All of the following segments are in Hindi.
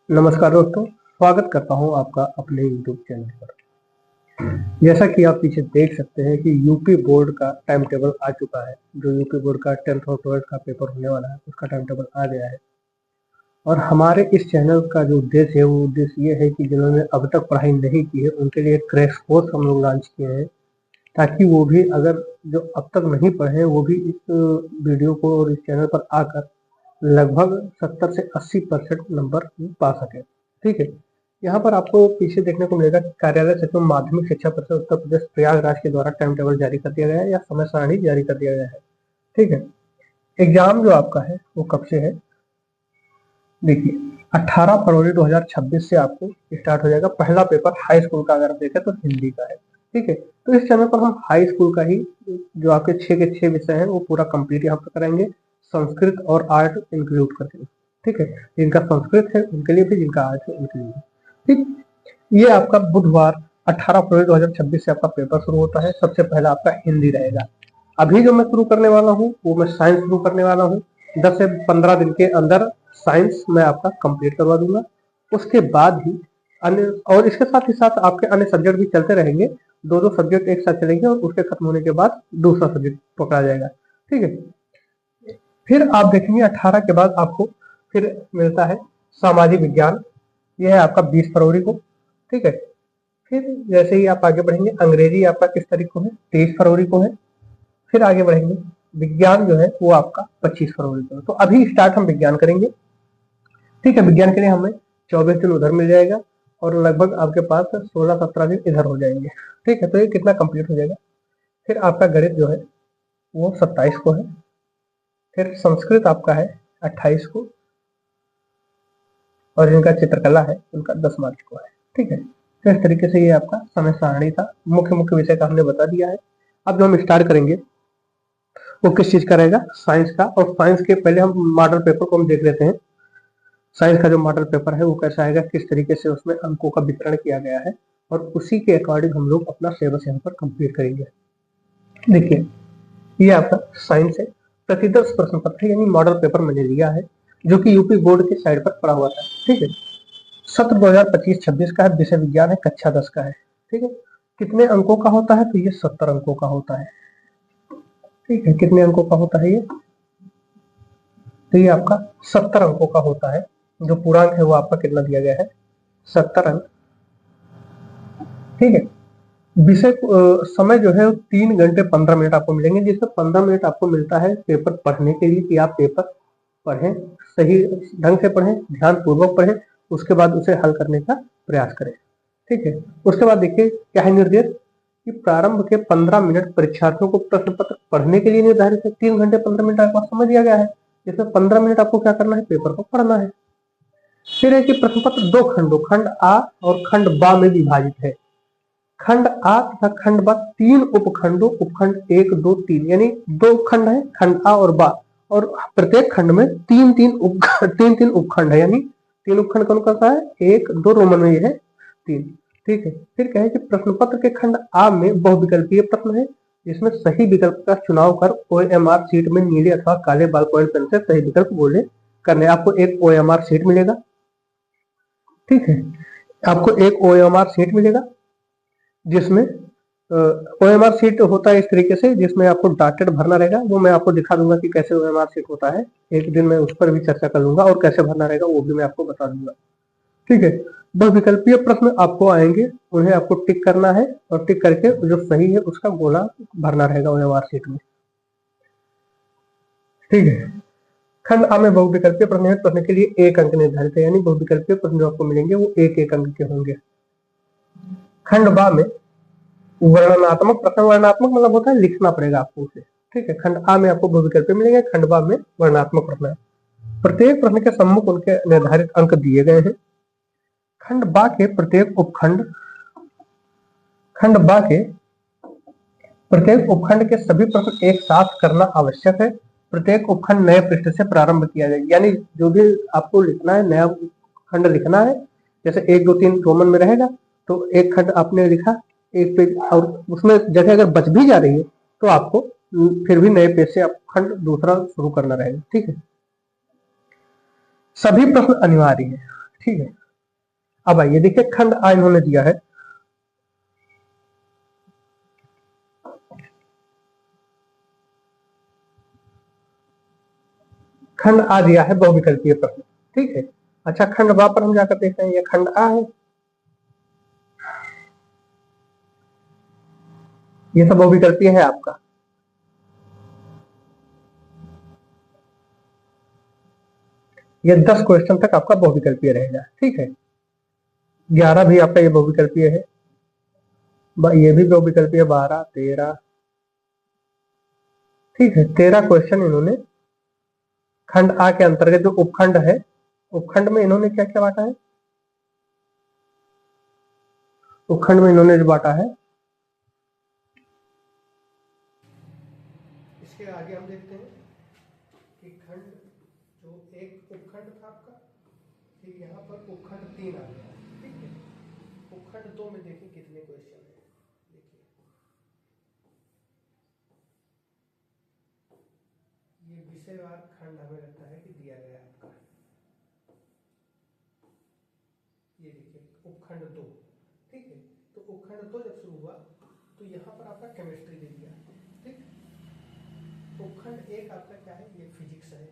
नमस्कार दोस्तों, स्वागत करता हूं आपका अपने YouTube चैनल पर। जैसा कि आप पीछे देख सकते हैं कि यूपी बोर्ड का टाइम टेबल आ चुका है। जो यूपी बोर्ड का 10th और 12th का पेपर होने वाला है, उसका टाइम टेबल आ गया है। और हमारे इस चैनल का जो उद्देश्य है, वो उद्देश्य ये है कि जिन्होंने अब तक पढ़ाई नहीं की है, उनके लिए एक क्रैश कोर्स हम लोग लॉन्च किए हैं, ताकि वो भी अगर जो अब तक नहीं पढ़े हैं, वो भी इस वीडियो को और इस चैनल पर आकर लगभग 70 से 80% नंबर पा सके। ठीक है, यहाँ पर आपको पीछे देखने को मिलेगा कि कार्यालय सचिव माध्यमिक शिक्षा परिषद उत्तर प्रदेश प्रयागराज के द्वारा टाइम टेबल जारी कर दिया गया है या समय सारणी जारी कर दिया गया है। ठीक है, एग्जाम जो आपका है वो कब से है, देखिए 18 फरवरी 2026 से आपको स्टार्ट हो जाएगा। पहला पेपर हाई स्कूल का अगर देखें तो हिंदी का है। ठीक है, तो इस चैनल पर हम हाई स्कूल का ही जो आपके 6 के 6 विषय हैं वो पूरा कंप्लीट यहाँ पर कराएंगे, संस्कृत और आर्ट इंक्लूड करके। ठीक है, जिनका संस्कृत है उनके लिए भी, जिनका आर्ट है उनके लिए भी। ठीक, ये आपका बुधवार 18 फरवरी 2026 से आपका पेपर शुरू होता है। सबसे पहला आपका हिंदी रहेगा। अभी जो मैं शुरू करने वाला हूँ वो मैं साइंस शुरू करने वाला हूँ। 10 से 15 दिन के अंदर साइंस मैं आपका कंप्लीट करवा दूंगा। उसके बाद ही अन्य, और इसके साथ ही साथ आपके अन्य सब्जेक्ट भी चलते रहेंगे। दो सब्जेक्ट एक साथ चलेंगे और उसके खत्म होने के बाद दूसरा सब्जेक्ट पकड़ा जाएगा। ठीक है, फिर आप देखेंगे 18 के बाद आपको फिर मिलता है सामाजिक विज्ञान। यह है आपका 20 फरवरी को। ठीक है, फिर जैसे ही आप आगे बढ़ेंगे, अंग्रेजी आपका किस तारीख को है, 23 फरवरी को है। फिर आगे बढ़ेंगे, विज्ञान जो है वो आपका 25 फरवरी को है। तो अभी स्टार्ट हम विज्ञान करेंगे। ठीक है, विज्ञान के लिए हमें 24 दिन उधर मिल जाएगा और लगभग आपके पास 16-17 दिन इधर हो जाएंगे। ठीक है, तो ये कितना कंप्लीट हो जाएगा। फिर आपका गणित जो है वो 27 को है। फिर संस्कृत आपका है 28 को, और जिनका चित्रकला है उनका 10 मार्च को है। ठीक है, तो इस तरीके से ये आपका समय सारणी था। मुख्य मुख्य विषय का हमने बता दिया है। अब जो हम स्टार्ट करेंगे वो किस चीज का रहेगा, साइंस का। और साइंस के पहले हम मॉडल पेपर को हम देख लेते हैं। साइंस का जो मॉडल पेपर है वो कैसा आएगा, किस तरीके से उसमें अंकों का वितरण किया गया है, और उसी के अकॉर्डिंग हम लोग अपना सिलेबस यहाँ पर कंप्लीट करेंगे। देखिए, ये आपका साइंस है। प्रतिदर्श प्रश्न पत्र यानी मॉडल पेपर मैंने लिया है, जो कि यूपी बोर्ड के साइड पर पड़ा हुआ था। ठीक है, सत्र 2025-26 का है, विषय विज्ञान है, कक्षा 10 का है। ठीक है, कितने अंकों का होता है, तो ये 70 अंकों का होता है। ठीक है, कितने अंकों का होता है ये, तो ये आपका 70 अंकों का होता है। जो पूर्णांक है वो आपका कितना दिया गया है, 70 अंक। ठीक है, विषय समय जो है 3 घंटे 15 मिनट आपको मिलेंगे, जिसमें 15 मिनट आपको मिलता है पेपर पढ़ने के लिए, कि आप पेपर पढ़ें, सही ढंग से पढ़ें, ध्यान पूर्वक पढ़ें, उसके बाद उसे हल करने का प्रयास करें। ठीक है, उसके बाद देखिए क्या है निर्देश, कि प्रारंभ के 15 मिनट परीक्षार्थियों को प्रश्न पत्र पढ़ने के लिए निर्धारित है। 3 घंटे 15 मिनट आपको समझ दिया गया है, जिसमें 15 मिनट आपको क्या करना है, पेपर को पढ़ना है। फिर है कि प्रश्न पत्र 2 खंडों, खंड आ और खंड बा में विभाजित है। खंड आ तथा खंड बा 3 उपखंडों, उपखंड 1, 2, 3 यानी 2 खंड है, खंड आ और बा, और प्रत्येक खंड में 3-3 उपखंड है, यानी 3 उपखंड कौन कौन सा है, 1, 2, रोमन में ये है 3। ठीक है, फिर कहे कि प्रश्न पत्र के खंड आ में बहुविकल्पीय प्रश्न है, जिसमें सही विकल्प का चुनाव कर OMR सीट में नीले अथवा काले बॉल पॉइंट पेन से सही विकल्प बोले करने। आपको एक OMR सीट मिलेगा। ठीक है, आपको एक OMR सीट मिलेगा, जिसमें OMR सीट होता है इस तरीके से, जिसमें आपको डॉटेड भरना रहेगा। वो मैं आपको दिखा दूंगा कि कैसे OMR सीट होता है। एक दिन मैं उस पर भी चर्चा कर लूंगा, और कैसे भरना रहेगा वो भी मैं आपको बता दूंगा। ठीक है, बहुविकल्पीय प्रश्न आपको आएंगे, उन्हें आपको टिक करना है, और टिक करके जो सही है उसका गोला भरना रहेगा OMR सीट में। ठीक है, खंड आ में बहुविकल्पीय प्रश्न है, प्रश्न के लिए 1 अंक निर्धारित है, यानी बहुविकल्पीय प्रश्न जो आपको मिलेंगे वो 1-1 अंक के होंगे। खंड बा में वर्णनात्मक प्रश्न, वर्णनात्मक मतलब होता है लिखना पड़ेगा आपको उसे। ठीक है, खंड आ में आपको बहुविकल्पीय मिलेंगे, खंड बा में वर्णनात्मक प्रश्न है। प्रत्येक प्रश्न के सम्मुख उनके निर्धारित अंक दिए गए हैं। खंड बा के प्रत्येक उपखंड, खंड बा के प्रत्येक उपखंड के सभी प्रश्न एक साथ करना आवश्यक है। प्रत्येक उपखंड नए पृष्ठ से प्रारंभ किया जाए, यानी जो भी आपको लिखना है, नया खंड लिखना है, जैसे 1, 2, 3 रोमन में रहेगा, तो एक खंड आपने लिखा एक पेज, और उसमें जगह अगर बच भी जा रही है तो आपको फिर भी नए पेज से आप खंड दूसरा शुरू करना रहेगा। ठीक है, सभी प्रश्न अनिवार्य है। ठीक है। अब आइए देखिए खंड आ इन्होंने दिया है, खंड आ दिया है बहुविकल्पीय प्रश्न, ठीक है। अच्छा खंड बा पर हम जाकर देखते हैं, ये खंड आ है, ये सब बहुविकल्पीय है आपका। ये 10 क्वेश्चन तक आपका बहुविकल्पीय रहेगा, ठीक है। 11 भी आपका ये बहुविकल्पीय है, ये भी बहुविकल्पीय, 12, 13, ठीक है। 13 क्वेश्चन इन्होंने खंड आ के अंतर्गत जो उपखंड है, उपखंड में इन्होंने क्या क्या बांटा है, उपखंड में इन्होंने जो बांटा है, इसके आगे हम देखते हैं कि खंड जो एक उपखंड था आपका, फिर यहाँ पर उपखंड 3 आ गया, ठीक है। उपखंड 2 में देखिए कितने क्वेश्चन है, देखिए ये विषयवार खंड हमें लगता है कि दिया गया है आपका, ये देखिए उपखंड 2, ठीक है। तो उपखंड 2 जब शुरू हुआ तो यहाँ पर आपका केमिस्ट्री दे दिया, ठीक। उपखंड 1 आपका क्या है, ये फिजिक्स है,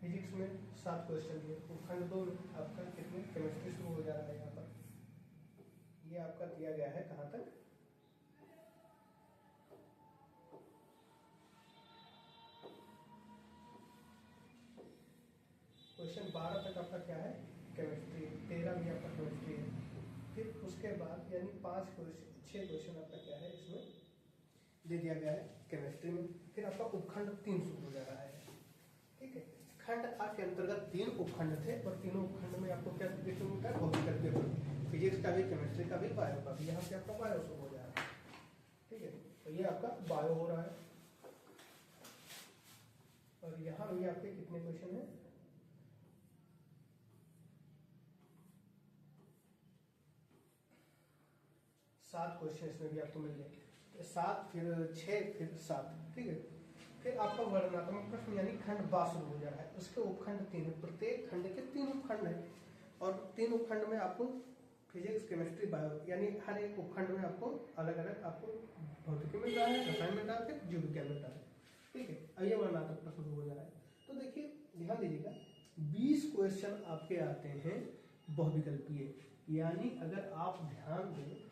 फिजिक्स में 7 क्वेश्चन दिए। उपखंड 2 में आपका कितने केमिस्ट्री शुरू हो जा रहा है, यहाँ पर ये आपका दिया गया है कहाँ तक, क्वेश्चन 12 तक आपका क्या है, केमिस्ट्री, 13 भी आपका केमिस्ट्री है। फिर उसके बाद यानी 5 क्वेश्चन 6 क्वेश्चन आपका क्या है इसमें दे दिया गया है केमिस्ट्री में। फिर आपका उपखंड 3 शुरू हो जा रहा है, ठीक है। खंड आ के अंतर्गत 3 उपखंड थे और तीनों उपखंड में आपको क्या देखने को मिलता है, भौतिक, फिजिक्स का भी, केमिस्ट्री का भी, बायो का भी। यहाँ पे आपका बायो शुरू हो जा रहा है, ठीक है। तो ये आपका बायो हो रहा है और यहाँ भी आपके कितने क्वेश्चन है, 7 क्वेश्चन इसमें भी आपको मिल जाएंगे, 7 फिर 6 फिर 7, ठीक है। फिर आपका वर्णनात्मक प्रश्न यानी खंड बा शुरू हो जा रहा है, उसके उपखंड 3 है, प्रत्येक खंड के 3 उपखंड है और 3 उपखंड में आपको फिजिक्स, केमिस्ट्री, बायो यानी हर एक उपखंड में आपको अलग अलग आपको भौतिकी मिल रहा है, रसायन मिल रहा है, फिर जीव विज्ञान मिल रहा है, ठीक है। अब ये वर्णनात्मक प्रश्न शुरू हो जा रहा है। तो देखिए ध्यान दीजिएगा, 20 क्वेश्चन आपके आते हैं बहुविकल्पीय, यानी अगर आप ध्यान दें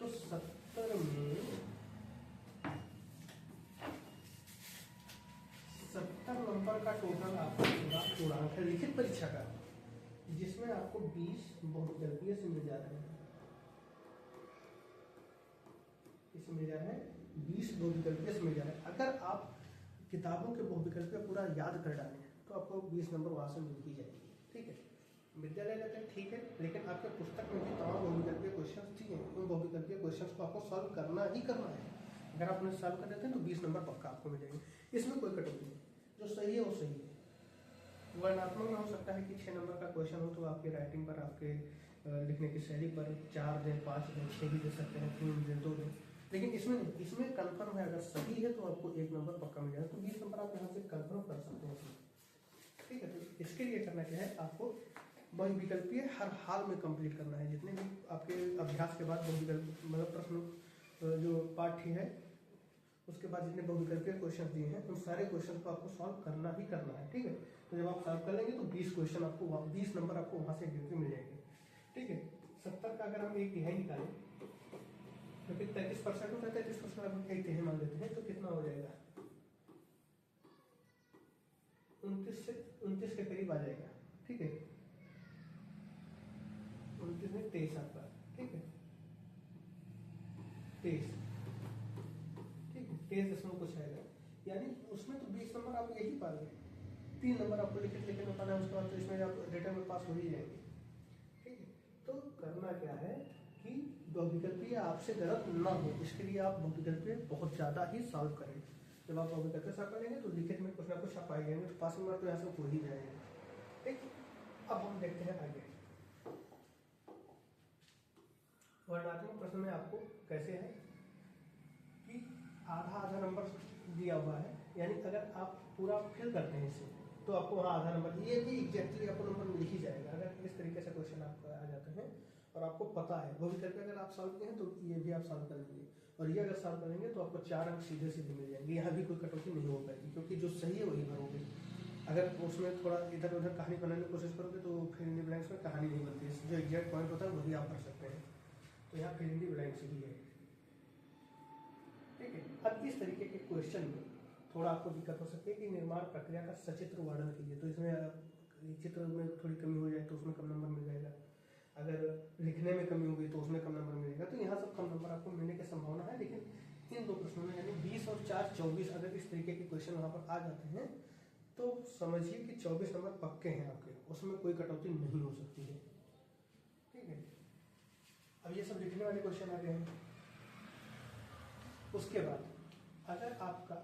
तो 70 में 70 नंबर का टोटल आपका पूरा पूर्णांक है लिखित परीक्षा का, जिसमें आपको 20 बहुविकल्पीय से मिल जा रहे हैं, इसमें मिल जा रहे हैं 20 बहुविकल्पीय से मिल जा रहे हैं। अगर आप किताबों के बहुविकल्पीय पूरा याद कर डालें तो आपको 20 नंबर वहां से मिल ही जाएगी, ठीक है। विद्यालय लेते हैं, ठीक है, लेकिन आपके पुस्तक में भी तमाम बहुविकल्पीय क्वेश्चन दिए हैं, उन बहुविकल्पीय क्वेश्चन को आपको सॉल्व करना ही करना है। अगर आप उन्हें सॉल्व कर देते हैं तो 20 नंबर पक्का आपको मिलेंगे, इसमें कोई कटौती नहीं, जो सही है वो सही है। वर्णनात्मक में हो सकता है कि 6 नंबर का क्वेश्चन हो तो आपके राइटिंग पर, आपके लिखने की शैली पर 4 दें, 5 दें, 6 भी दे सकते हैं, 3 दें, 2 दें, लेकिन इसमें इसमें कन्फर्म है, अगर सही है तो आपको 1 नंबर पक्का मिल जाएगा। तो 20 नंबर आप यहाँ से कन्फर्म कर सकते हैं, ठीक है। तो इसके लिए करना क्या है, आपको बहुविकल्पीय हर हाल में कंप्लीट करना है। जितने भी आपके अभ्यास के बाद बहुविकल्प मतलब प्रश्न जो पाठ्य है उसके बाद जितने बहुविकल्पीय क्वेश्चन दिए हैं उन सारे क्वेश्चन को आपको सॉल्व करना ही करना है, ठीक है। तो जब आप सॉल्व कर लेंगे तो 20 क्वेश्चन आपको 20 नंबर आपको वहां से एग्जिट मिल जाएंगे, ठीक है। 70 का अगर हम एक तिहाई निकालें तो फिर 33% होता है, 33% आप एक तिहाई मान लेते हैं तो कितना हो जाएगा, 29 के करीब आ जाएगा, ठीक है। 29 में 23 आपका, ठीक है, 23, ठीक है, 23 कुछ आएगा, यानी उसमें तो 20 नंबर आप यही पा गए। 3 नंबर आपको लिखित लेखन में पाना है, उसके बाद तो इसमें आप रिटर्न में पास हो ही जाएंगे, ठीक है। तो करना क्या है कि बहुविकल्पीय आपसे गलत ना हो, इसके लिए आप बहुविकल्पीय बहुत ज़्यादा ही सॉल्व करें। जब आप बहुविकल्पीय सॉल्व करेंगे तो लिखित में कुछ ना कुछ आप पाए जाएंगे, तो पास नंबर तो यहाँ से हो ही जाएगा, ठीक। अब हम देखते हैं आगे वर्णनात्मक प्रश्न में आपको कैसे है कि आधा आधा नंबर दिया हुआ है, यानी अगर आप पूरा फिल करते हैं इसे तो आपको वहाँ आधा नंबर, ये भी एग्जैक्टली आपको नंबर मिल ही जाएगा अगर इस तरीके से क्वेश्चन आपको आ जाते हैं और आपको पता है। वो भी करके अगर आप सॉल्व किए हैं तो ये भी आप सॉल्व कर लेंगे, और ये अगर सॉल्व करेंगे तो आपको 4 अंक सीधे सीधे मिल जाएंगे। यहाँ भी कोई कटौती नहीं हो पाएगी, क्योंकि जो सही है वही भरोगे। अगर उसमें थोड़ा इधर उधर कहानी बनाने की कोशिश करोगे तो फिर इन द ब्लैंक्स में कहानी नहीं बनती है, जो एग्जैक्ट पॉइंट होता है वही आप भर सकते हैं। तो यहाँ फिर इन द ब्लैंक्स ही है, ठीक है। अब इस तरीके के क्वेश्चन में थोड़ा आपको दिक्कत हो सकती है कि निर्माण प्रक्रिया का सचित्र वर्णन कीजिए, तो इसमें चित्र में थोड़ी कमी हो जाए तो उसमें कम नंबर मिल जाएगा, अगर लिखने में कमी होगी तो उसमें कम नंबर मिलेगा। तो यहाँ सब कम नंबर आपको मिलने की संभावना है, लेकिन इन 2 प्रश्नों में यानी 20 और 4 24 अगर इस तरीके के क्वेश्चन वहाँ पर आ जाते हैं तो समझिए कि 24 नंबर पक्के हैं आपके, उसमें कोई कटौती नहीं हो सकती है, ठीक है। अब ये सब लिखने वाले क्वेश्चन आ गए हैं। उसके बाद अगर आपका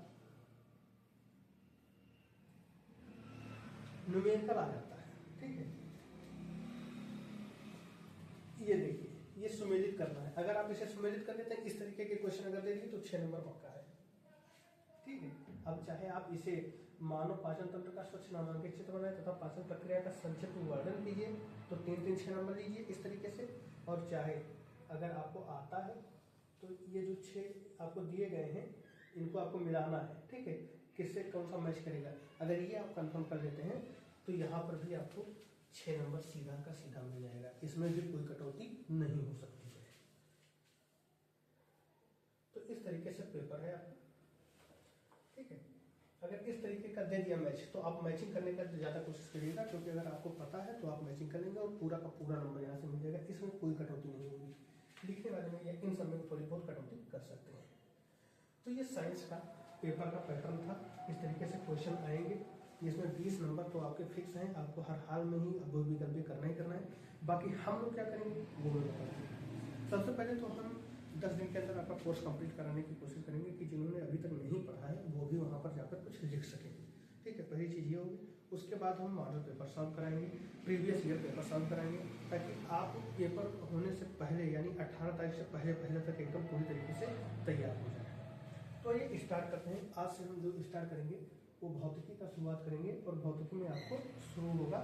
न्यूमेरिकल आ जाता है, ठीक है, ये देखिए ये सुमेलित करना है। अगर आप इसे सुमेलित कर देते हैं, इस तरीके के क्वेश्चन अगर दे दिए तो 6 नंबर पक्का है, ठीक है। अब चाहे आप इसे मानव पाचन तंत्र का स्वच्छ नामांकित चित्र बनाए तथा पाचन प्रक्रिया का संक्षिप्त वर्णन कीजिए तो 3 6 नंबर लीजिए इस तरीके से, और चाहे अगर आपको आता है तो ये जो 6 आपको दिए गए हैं इनको आपको मिलाना है, ठीक है, किससे कौन सा मैच करेगा। अगर ये आप कंफर्म कर लेते हैं तो यहाँ पर भी आपको 6 नंबर सीधा का सीधा मिल जाएगा, इसमें भी कोई कटौती नहीं हो सकती है। तो इस तरीके से पेपर है आपका, ठीक है। अगर इस तरीके का दे दिया मैच तो आप मैचिंग करने का ज़्यादा कोशिश करिएगा, क्योंकि अगर आपको पता है तो आप मैचिंग कर लेंगे और पूरा का पूरा नंबर यहाँ से मिल जाएगा, इसमें कोई कटौती नहीं होगी। लिखने वाले में या इन सब में थोड़ी बहुत कटौती कर सकते हैं। तो ये साइंस का पेपर का पैटर्न था, इस तरीके से क्वेश्चन आएंगे। इसमें 20 नंबर तो आपके फिक्स हैं, आपको हर हाल में ही अब विकल्प करना ही करना है। बाकी हम लोग क्या करेंगे वो मैं बताऊँगा। सबसे पहले तो हम 10 दिन के अंदर आपका कोर्स कंप्लीट कराने की कोशिश करेंगे कि जिन्होंने अभी तक नहीं पढ़ा है वो भी वहाँ पर जाकर कुछ लिख सकें, ठीक है। पहली चीज़ ये होगी। उसके बाद हम मॉडल पेपर सॉल्व कराएंगे, प्रीवियस ईयर पेपर सॉल्व कराएंगे, ताकि आप पेपर होने से पहले यानी 18 तारीख से पहले तक एकदम पूरी तरीके से तैयार हो जाए। तो ये स्टार्ट करते हैं। आज से हम जो स्टार्ट करेंगे वो भौतिकी का शुरुआत करेंगे, और भौतिकी में आपको शुरू होगा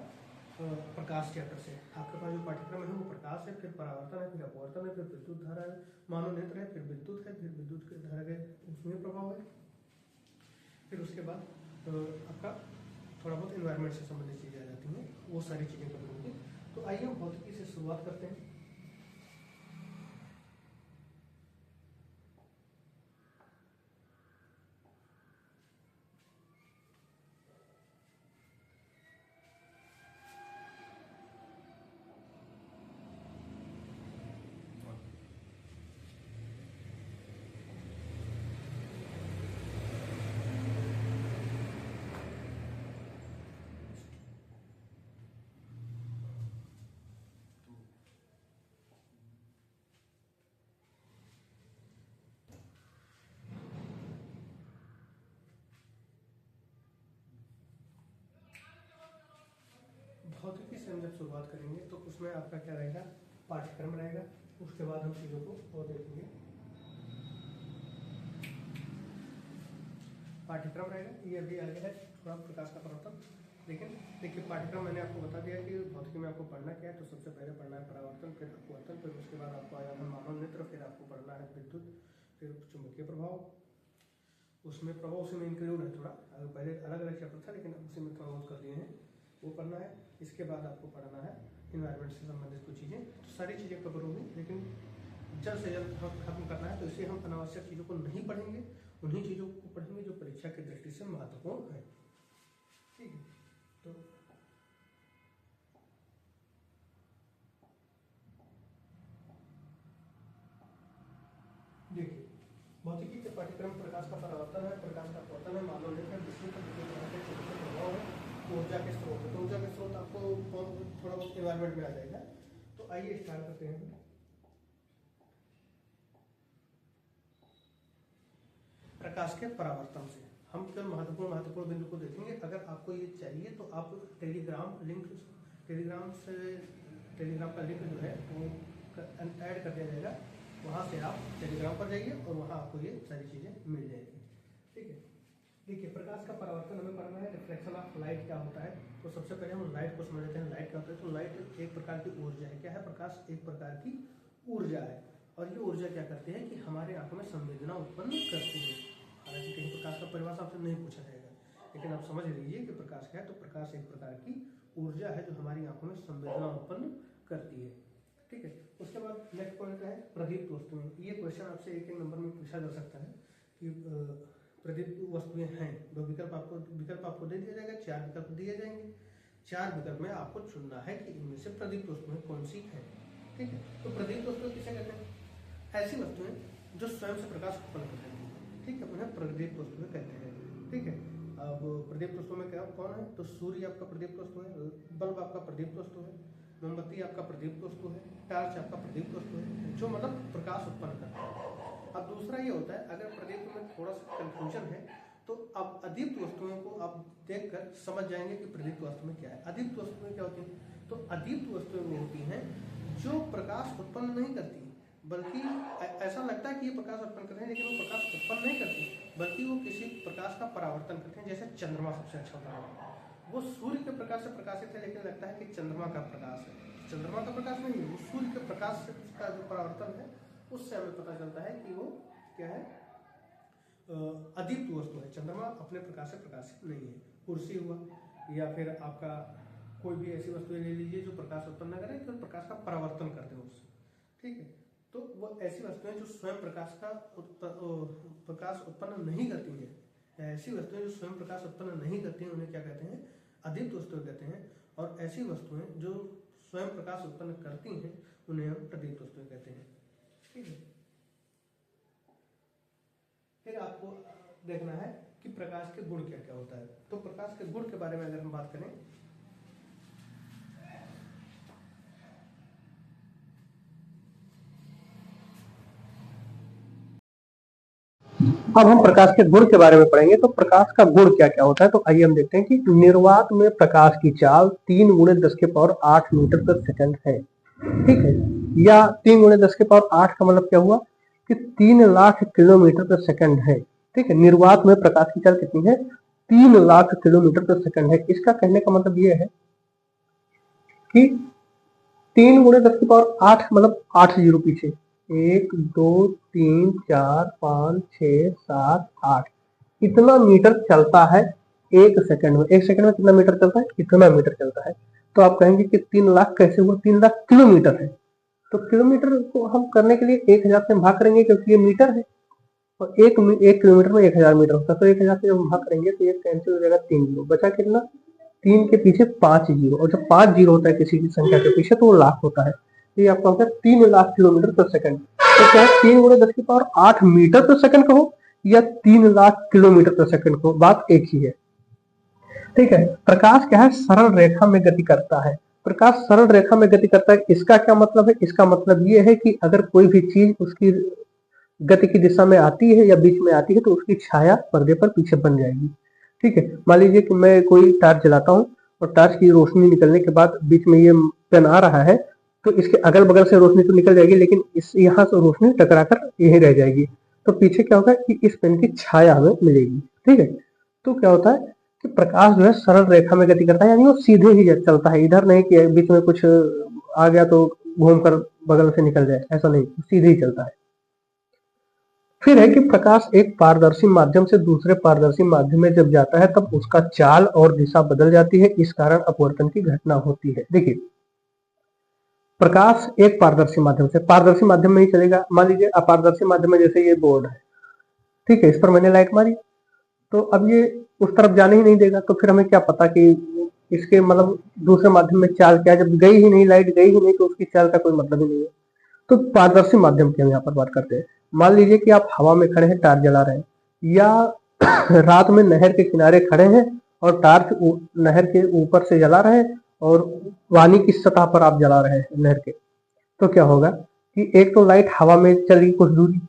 प्रकाश चैप्टर से। आपके पास जो पाठ्यक्रम है वो प्रकाश है, फिर परावर्तन है, फिर अपवर्तन है, फिर विद्युत धारा है, मानव नेत्र है, फिर विद्युत है, फिर विद्युत के धारा के उसमें प्रभाव है, फिर उसके बाद आपका थोड़ा बहुत एनवायरनमेंट से संबंधित चीज़ें आ जाती हैं, वो सारी चीज़ें करेंगे। तो आइए हम भौतिकी से शुरुआत करते हैं। भौतिकी से हम जब शुरुआत करेंगे तो उसमें आपका क्या रहेगा, पाठ्यक्रम रहेगा। उसके बाद हम चीज़ों को और देखेंगे। पाठ्यक्रम रहेगा, ये अभी आगे है थोड़ा प्रकाश का परावर्तन। लेकिन देखिए पाठ्यक्रम मैंने आपको बता दिया कि भौतिकी में आपको पढ़ना क्या है। तो सबसे पहले पढ़ना है परावर्तन, फिर अपवर्तन, फिर उसके बाद आपको आया है मानव नेत्र, फिर आपको पढ़ना है विद्युत, फिर चुंबकीय प्रभाव। उसमें प्रभाव उसी में इंक्लूड है थोड़ा, पहले अलग अलग चैप्टर था लेकिन उसी में थोड़ा बहुत कर दिए हैं, वो पढ़ना है। इसके बाद आपको पढ़ना है इन्वायरमेंट से संबंधित कुछ चीज़ें। तो सारी चीज़ें कवर होंगी, लेकिन जल्द से जल्द खत्म करना है। तो इसे हम अनावश्यक चीज़ों को नहीं पढ़ेंगे, उन्हीं चीज़ों को पढ़ेंगे जो परीक्षा की दृष्टि से महत्वपूर्ण है, ठीक है। तो देखिए भौतिकी के पाठ्यक्रम प्रकाश का परावर्तन है, प्रकाश का अपवर्तन है, मानव नेत्र है, विद्युत के प्रभाव है, ऊर्जा के स्रोत है। तो ऊर्जा के स्रोत आपको थोड़ा बहुत एनवायरमेंट में आ जाएगा। तो आइए स्टार्ट करते हैं। प्रकाश के परावर्तन से हम केवल महत्वपूर्ण बिंदु को देखेंगे। अगर आपको ये चाहिए तो आप टेलीग्राम का लिंक जो है वो ऐड कर दिया जाएगा, वहाँ से आप टेलीग्राम पर जाइए और वहाँ आपको ये सारी चीज़ें मिल जाएगी, ठीक है। देखिए, प्रकाश का परावर्तन हमें पढ़ना है, रिफ्लेक्शन ऑफ लाइट क्या होता है। तो सबसे पहले हम लाइट को समझ लेते हैं। लाइट क्या होता है? तो लाइट एक प्रकार की ऊर्जा है। क्या है? प्रकाश एक प्रकार की ऊर्जा है, और ये ऊर्जा क्या करती है कि हमारे आंखों में संवेदना उत्पन्न करती है। हालांकि कहीं प्रकाश का परिभाषा आपसे नहीं पूछा जाएगा, लेकिन आप समझ लीजिए कि प्रकाश क्या है। तो प्रकाश एक प्रकार की ऊर्जा है जो हमारी आंखों में संवेदना उत्पन्न करती है। ठीक है। उसके बाद नेक्स्ट पॉइंट है प्रदीप्त वस्तुएं। ये क्वेश्चन आपसे एक नंबर में पूछा जा सकता है कि प्रदीप्त वस्तुएं हैं। दो विकल्प आपको दे दिया जाएगा, 4 विकल्प दिए जाएंगे। 4 विकल्प में आपको चुनना है कि इनमें से प्रदीप्त वस्तुएं कौन सी है। ठीक है। तो प्रदीप्त वस्तुएं किसे कहते हैं? ऐसी वस्तुएं जो स्वयं से प्रकाश उत्पन्न करती हैं। ठीक है, उन्हें प्रदीप्त वस्तुएं कहते हैं। ठीक है। अब प्रदीप्त वस्तु में क्या कौन है? तो सूर्य आपका प्रदीप्त वस्तु है, बल्ब आपका प्रदीप्त वस्तु है, मोमबत्ती आपका प्रदीप्त वस्तु है, टॉर्च आपका प्रदीप्त वस्तु है, जो मतलब प्रकाश उत्पन्न करता है। अब दूसरा ये होता है, अगर प्रदीप्त में थोड़ा सा कंफ्यूजन है तो अब अदीप्त वस्तुओं को आप देखकर समझ जाएंगे कि प्रदीप्त वस्तु में क्या है। अदीप्त वस्तुएं क्या होती हैं? तो अदीप्त वस्तुएं वो होती हैं जो प्रकाश उत्पन्न नहीं करती, बल्कि ऐसा लगता है कि ये प्रकाश उत्पन्न करते हैं, लेकिन वो प्रकाश उत्पन्न नहीं करती, बल्कि वो किसी प्रकाश का परावर्तन करते हैं। जैसे चंद्रमा सबसे अच्छा उदाहरण है। वो सूर्य के प्रकाश से प्रकाशित है, लेकिन लगता है कि चंद्रमा का प्रकाश है। चंद्रमा का प्रकाश नहीं है, वो सूर्य के प्रकाश का जो परावर्तन है उससे हमें पता चलता है कि वो क्या है? अदीप्त वस्तु है। चंद्रमा अपने प्रकाश से प्रकाशित नहीं है। कुर्सी हुआ, या फिर आपका कोई भी ऐसी वस्तु ले लीजिए जो प्रकाश उत्पन्न न करे, तो प्रकाश का परावर्तन करते हो उससे। ठीक है। तो वो ऐसी वस्तुएं जो स्वयं प्रकाश उत्पन्न नहीं करती हैं, ऐसी वस्तुएं जो स्वयं प्रकाश उत्पन्न नहीं करती हैं, उन्हें क्या कहते हैं? अदीप्त वस्तुएं कहते हैं। और ऐसी वस्तुएं जो स्वयं प्रकाश उत्पन्न करती हैं, उन्हें हम प्रदीप्त वस्तुएं कहते हैं। ठीक है। फिर आपको देखना है कि प्रकाश के गुण क्या क्या होता है। तो प्रकाश के गुण के बारे में अगर हम बात करें, अब हम प्रकाश के गुण के बारे में पढ़ेंगे। तो प्रकाश का गुण क्या क्या होता है। तो आइए हम देखते हैं कि निर्वात में प्रकाश की चाल 3 × 10⁸ मीटर प्रति सेकंड है। ठीक है। या 3 × 10⁸ का मतलब क्या हुआ कि 3 लाख किलोमीटर प्रति सेकंड है। ठीक है। निर्वात में प्रकाश की चाल कितनी है? 3 लाख किलोमीटर प्रति सेकंड है। इसका कहने का मतलब ये है कि 3 × 10⁸ मतलब 8 जीरो पीछे, 1 2 3 4 5 6 7 8 इतना मीटर चलता है एक सेकंड में। एक सेकंड में कितना मीटर चलता है? इतना मीटर चलता है। तो आप कहेंगे कि 3 लाख कैसे हुआ? 3 लाख किलोमीटर है। तो किलोमीटर को हम करने के लिए 1000 से भाग करेंगे, क्योंकि ये मीटर है, और एक किलोमीटर में 1000 मीटर होता है। तो 1000 से जब भाग करेंगे तो ये कैंसिल हो जाएगा, 3 जीरो बचा। कितना? 3 के पीछे 5 जीरो, और जब 5 जीरो होता है किसी की संख्या के पीछे तो वो लाख होता है। तो ये आपका होता है 3 लाख किलोमीटर प्रति सेकंड। तो क्या 3 × 10⁸ मीटर प्रति सेकंड कहो या 3 लाख किलोमीटर प्रति सेकंड कहो, बात एक ही है। ठीक है। प्रकाश क्या है? सरल रेखा में गति करता है। प्रकाश सरल रेखा में गति करता है। इसका क्या मतलब है? इसका मतलब ये है कि अगर कोई भी चीज उसकी गति की दिशा में आती है या बीच में आती है तो उसकी छाया पर्दे पर पीछे बन जाएगी। ठीक है। मान लीजिए कि मैं कोई टॉर्च जलाता हूँ और टॉर्च की रोशनी निकलने के बाद बीच में ये पेन आ रहा है, तो इसके अगल बगल से रोशनी तो निकल जाएगी, लेकिन इस यहाँ से रोशनी टकरा कर यहीं रह जाएगी। तो पीछे क्या होगा कि इस पेन की छाया हमें मिलेगी। ठीक है। तो क्या होता है कि प्रकाश जो है सरल रेखा में गति करता है, यानी वो सीधे ही चलता है, इधर नहीं कि बीच में कुछ आ गया तो घूमकर बगल से निकल जाए, ऐसा नहीं, सीधे ही चलता है। फिर है कि प्रकाश एक पारदर्शी माध्यम से दूसरे पारदर्शी माध्यम में जब जाता है तब उसका चाल और दिशा बदल जाती है, इस कारण अपवर्तन की घटना होती है। देखिए, प्रकाश एक पारदर्शी माध्यम से, पारदर्शी माध्यम में ही चलेगा। मान लीजिए अपारदर्शी माध्यम में, जैसे ये बोर्ड है, ठीक है, इस पर मैंने लाइट मारी तो अब ये उस तरफ जाने ही नहीं देगा, तो फिर हमें क्या पता कि इसके मतलब दूसरे माध्यम में चाल क्या है? जब गई ही नहीं, लाइट गई ही नहीं, तो उसकी चाल का कोई मतलब ही नहीं है। तो पारदर्शी माध्यम की हम यहाँ पर बात करते हैं। मान लीजिए कि आप हवा में खड़े हैं, टॉर्च जला रहे हैं, या रात में नहर के किनारे खड़े हैं और टॉर्च नहर के ऊपर से जला रहे हैं और पानी की सतह पर आप जला रहे हैं नहर के, तो क्या होगा कि एक तो लाइट हवा में चली कुछ दूरी,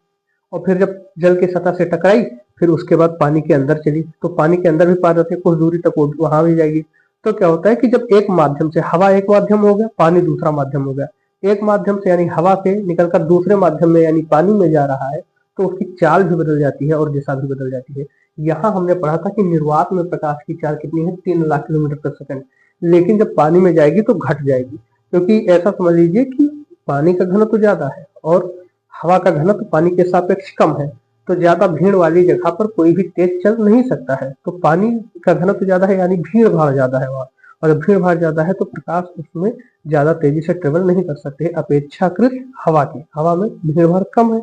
और फिर जब जल की सतह से टकराई फिर उसके बाद पानी के अंदर चली, तो पानी के अंदर भी पारदर्शी कुछ दूरी तक वहां भी जाएगी। तो क्या होता है कि जब एक माध्यम से, हवा एक माध्यम हो गया, पानी दूसरा माध्यम हो गया, एक माध्यम से यानी हवा से निकलकर दूसरे माध्यम में यानी पानी में जा रहा है, तो उसकी चाल भी बदल जाती है और दिशा भी बदल जाती है। यहाँ हमने पढ़ा था कि निर्वात में प्रकाश की चाल कितनी है, 3 लाख किलोमीटर प्रति सेकंड। लेकिन जब पानी में जाएगी तो घट जाएगी, क्योंकि ऐसा समझ लीजिए कि पानी का घनत्व ज्यादा है और हवा का घनत्व पानी के सापेक्ष कम है, तो ज्यादा भीड़ वाली जगह पर कोई भी तेज चल नहीं सकता है। तो पानी का घनत्व ज्यादा है यानी भीड़ भाड़ ज्यादा है वहां, और जब भीड़ भाड़ ज्यादा है तो प्रकाश उसमें ज्यादा तेजी से ट्रेवल नहीं कर सकते अपेक्षाकृत हवा की। हवा में भीड़ भाड़ कम है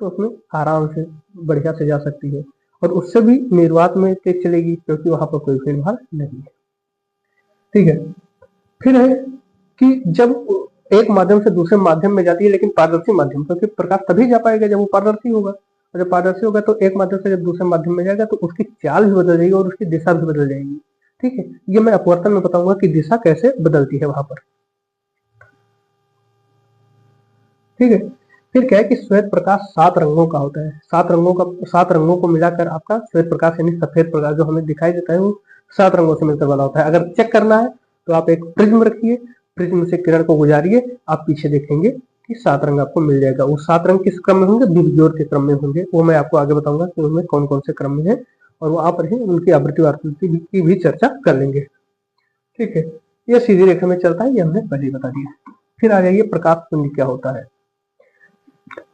तो उसमें आराम से बढ़िया से जा सकती है, और उससे भी निर्वात में तेज चलेगी क्योंकि वहां पर कोई भीड़ भाड़ नहीं है। ठीक है, फिर है कि जब एक माध्यम से दूसरे माध्यम में जाती है, लेकिन पारदर्शी माध्यम, क्योंकि प्रकाश तभी जा पाएगा जब वो पारदर्शी होगा, और जब पारदर्शी होगा तो एक माध्यम से जब दूसरे माध्यम में जाएगा तो उसकी चाल भी बदल जाएगी और उसकी दिशा भी बदल जाएगी। ठीक है, ये मैं अपवर्तन में बताऊंगा कि दिशा कैसे बदलती है वहां पर। ठीक है, फिर क्या है कि श्वेत प्रकाश 7 रंगों का होता है। 7 रंगों को मिलाकर आपका श्वेत प्रकाश यानी सफेद प्रकाश जो हमें दिखाई देता है वो 7 रंगों से मिलकर बना होता है। अगर चेक करना है तो आप एक प्रिज्म रखिए, प्रिज्म से किरण को गुजारिए, आप पीछे देखेंगे कि 7 रंग आपको मिल जाएगा। वो 7 रंग किस क्रम में होंगे, बिजोड़ के क्रम में होंगे। वो मैं आपको आगे बताऊंगा कि उनमें कौन कौन से क्रम में है, और वहां पर ही उनकी आवृत्ति वार्षिकी की भी चर्चा कर लेंगे। ठीक है, ये सीधी रेखा में चलता है, ये हमने पहले ही बता दिया। फिर आ जाइए प्रकाश पुंज क्या होता है।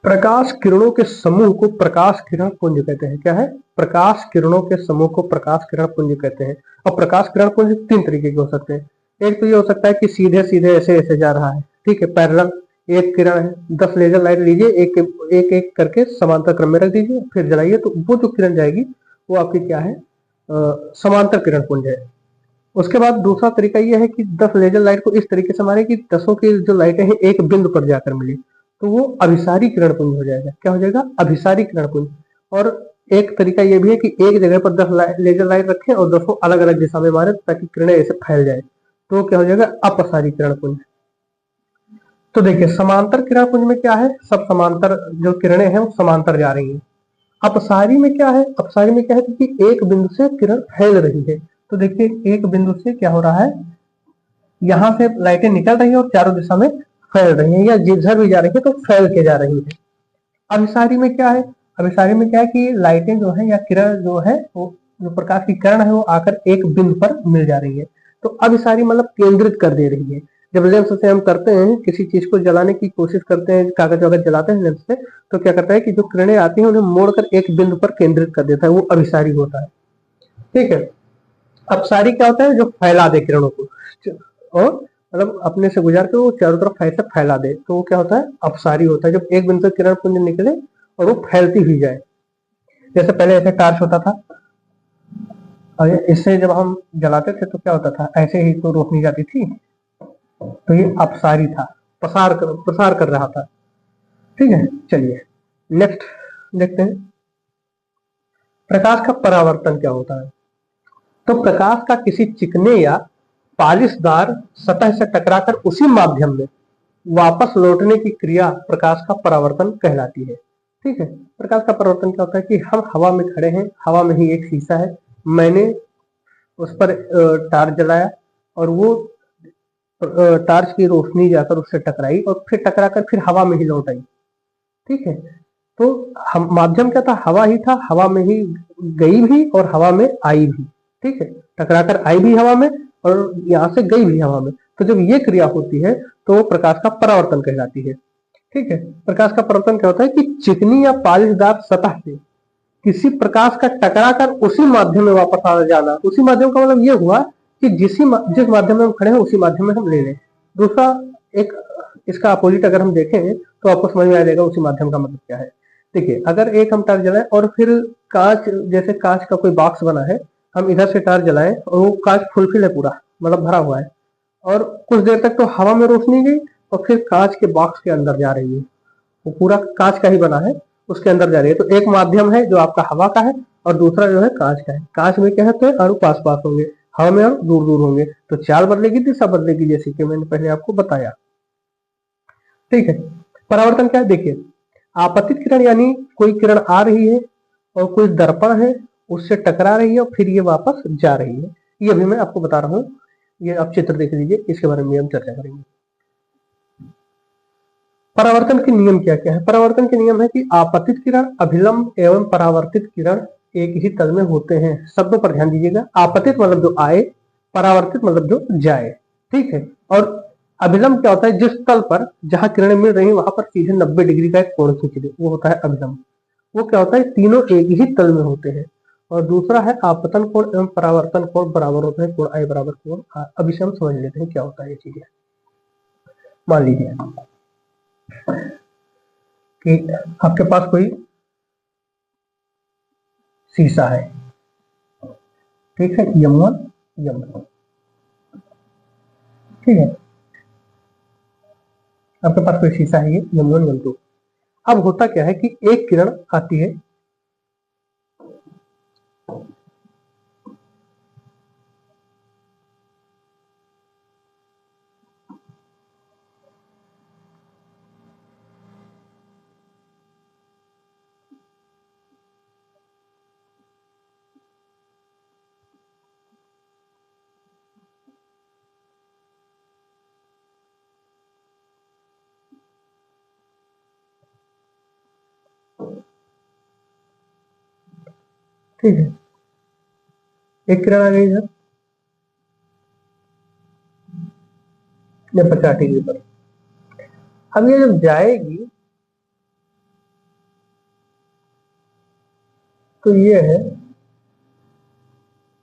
प्रकाश किरणों के समूह को प्रकाश किरण पुंज कहते हैं। क्या है, प्रकाश किरणों के समूह को प्रकाश किरण पुंज कहते हैं। और प्रकाश किरण पुंज 3 तरीके के हो सकते हैं। एक तो ये हो सकता है कि सीधे सीधे ऐसे ऐसे जा रहा है, ठीक है, पैरेलल। एक किरण है, 10 लेजर लाइट लीजिए, एक एक करके समांतर क्रम में रख दीजिए, फिर जलाइए, तो वो जो किरण जाएगी वो आपकी क्या है, समांतर किरण पुंज है। उसके बाद दूसरा तरीका यह है कि 10 लेजर लाइट को इस तरीके से मारे कि 10 की जो लाइटें हैं एक बिंदु पर जाकर मिले, तो वो अभिसारी किरण पुंज हो जाएगा। क्या हो जाएगा, अभिसारी किरण पुंज। और एक तरीका यह भी है कि एक जगह पर 10 लेजर लाइट रखें और 10 अलग अलग दिशा में मारे ताकि किरणें ऐसे फैल जाए, तो क्या हो जाएगा, अपसारी किरण पुंज। तो देखिए समांतर किरण पुंज में क्या है, सब समांतर जो किरणें हैं वो समांतर जा रही हैं। अपसारी में क्या है, अपसारी में क्या है कि एक बिंदु से किरण फैल रही है। तो देखिए एक बिंदु से क्या हो रहा है, यहां से लाइटें निकल रही है और चारों दिशा में फैल रही है, या जिधर भी जा रही है तो फैल के जा रही है। अभिसारी में क्या है, अभिसारी में क्या है कि लाइटें जो है या किरण जो है वो जो प्रकाश की किरण है वो आकर एक बिंदु पर मिल जा रही है। तो अभिसारी मतलब केंद्रित कर दे रही है। जब लेंस से हम करते हैं किसी चीज को जलाने की कोशिश करते हैं, कागज वगैरह जलाते हैं लेंस से, तो क्या करता है कि जो किरणें आती हैं उन्हें मोड़कर एक बिंदु पर केंद्रित कर देता है, वो अभिसारी होता है। ठीक है, अपसारी क्या होता है, जो फैला दे किरणों को, और मतलब अपने से गुजार के वो चारों तरफ ऐसे फैला दे, तो वो क्या होता है, अपसारी होता है। जब एक बिंदु से किरण पुंज निकले और वो फैलती हुई जाए, जैसे पहले ऐसे टार्च होता था, और इससे जब हम जलाते थे तो क्या होता था, ऐसे ही तो रोशनी जाती थी, तो ये अपसारी था, प्रसार कर रहा था। ठीक है, चलिए नेक्स्ट देखते हैं, प्रकाश का परावर्तन क्या होता है। तो प्रकाश का किसी चिकने या पालिशदार सतह से टकराकर उसी माध्यम में वापस लौटने की क्रिया प्रकाश का परावर्तन कहलाती है। ठीक है, प्रकाश का परावर्तन क्या होता है कि हम हवा में खड़े हैं, हवा में ही एक शीशा है, मैंने उस पर टार्च जलाया और वो टार्च की रोशनी जाकर उससे टकराई और फिर टकराकर फिर हवा में ही लौट आई। ठीक है, तो हम माध्यम क्या था, हवा ही था, हवा में ही गई भी और हवा में आई भी। ठीक है, टकराकर आई भी हवा में और यहाँ से गई भी हवा में। तो जब ये क्रिया होती है तो वो प्रकाश का परावर्तन कहलाती है। ठीक है, प्रकाश का परावर्तन क्या होता है कि चिकनी या पालिशदार सतह से किसी प्रकाश का टकराकर उसी माध्यम में वापस आ जाना। उसी माध्यम का मतलब ये हुआ कि जिस माध्यम में हम खड़े हैं उसी माध्यम में हम ले लें। दूसरा एक इसका अपोजिट अगर हम देखें तो आपको समझ में आ जाएगा उसी माध्यम का मतलब क्या है। देखिए अगर एक हम टार्च जलाएं और फिर कांच, जैसे कांच का कोई बॉक्स बना है, हम इधर से टार्च जलाएं और वो कांच फुलफिल है, पूरा मतलब भरा हुआ है, और कुछ देर तक तो हवा में रोशनी गई और फिर कांच के बॉक्स के अंदर जा रही है, वो पूरा कांच का ही बना है, उसके अंदर जा रही है। तो एक माध्यम है जो आपका हवा का है और दूसरा जो है कांच का है। कांच में क्या है, तो अणु पास पास होंगे, हवा में अणु दूर दूर होंगे, तो चाल बदलेगी, दिशा बदलेगी, जैसे कि मैंने पहले आपको बताया। ठीक है, परावर्तन क्या है, देखिए आपतित किरण यानी कोई किरण आ रही है और कोई दर्पण है उससे टकरा रही है और फिर ये वापस जा रही है। ये अभी मैं आपको बता रहा हूँ, ये आप चित्र देख लीजिए, इसके बारे में हम चर्चा करेंगे। परावर्तन के नियम क्या क्या है। परावर्तन के नियम है कि आपतित किरण, अभिलंब एवं परावर्तित किरण एक ही तल में होते हैं। शब्दों पर ध्यान दीजिएगा। आपतित मतलब जो आए, परावर्तित मतलब जो जाए। ठीक है। और अभिलंब क्या होता है? जिस तल पर जहां किरणें मिल रही है वहां पर सीधे 90 डिग्री का एक कोण खींच दे, वो होता है अभिलंब। वो क्या होता है? तीनों एक ही तल में होते हैं। और दूसरा है आपतन कोण एवं परावर्तन कोण बराबर होते हैं, कोण आई बराबर कोण आर। अब इसे हम समझ लेते हैं क्या होता है ये चीजें। मान लीजिए कि आपके पास कोई शीशा है, ठीक है, M1 M2, ठीक है। आपके पास कोई शीशा है, ये M1 M2। अब होता क्या है कि एक किरण आती है, ठीक है। एक किरण आ गई इधर 50 डिग्री पर। अब ये जब जाएगी तो ये है,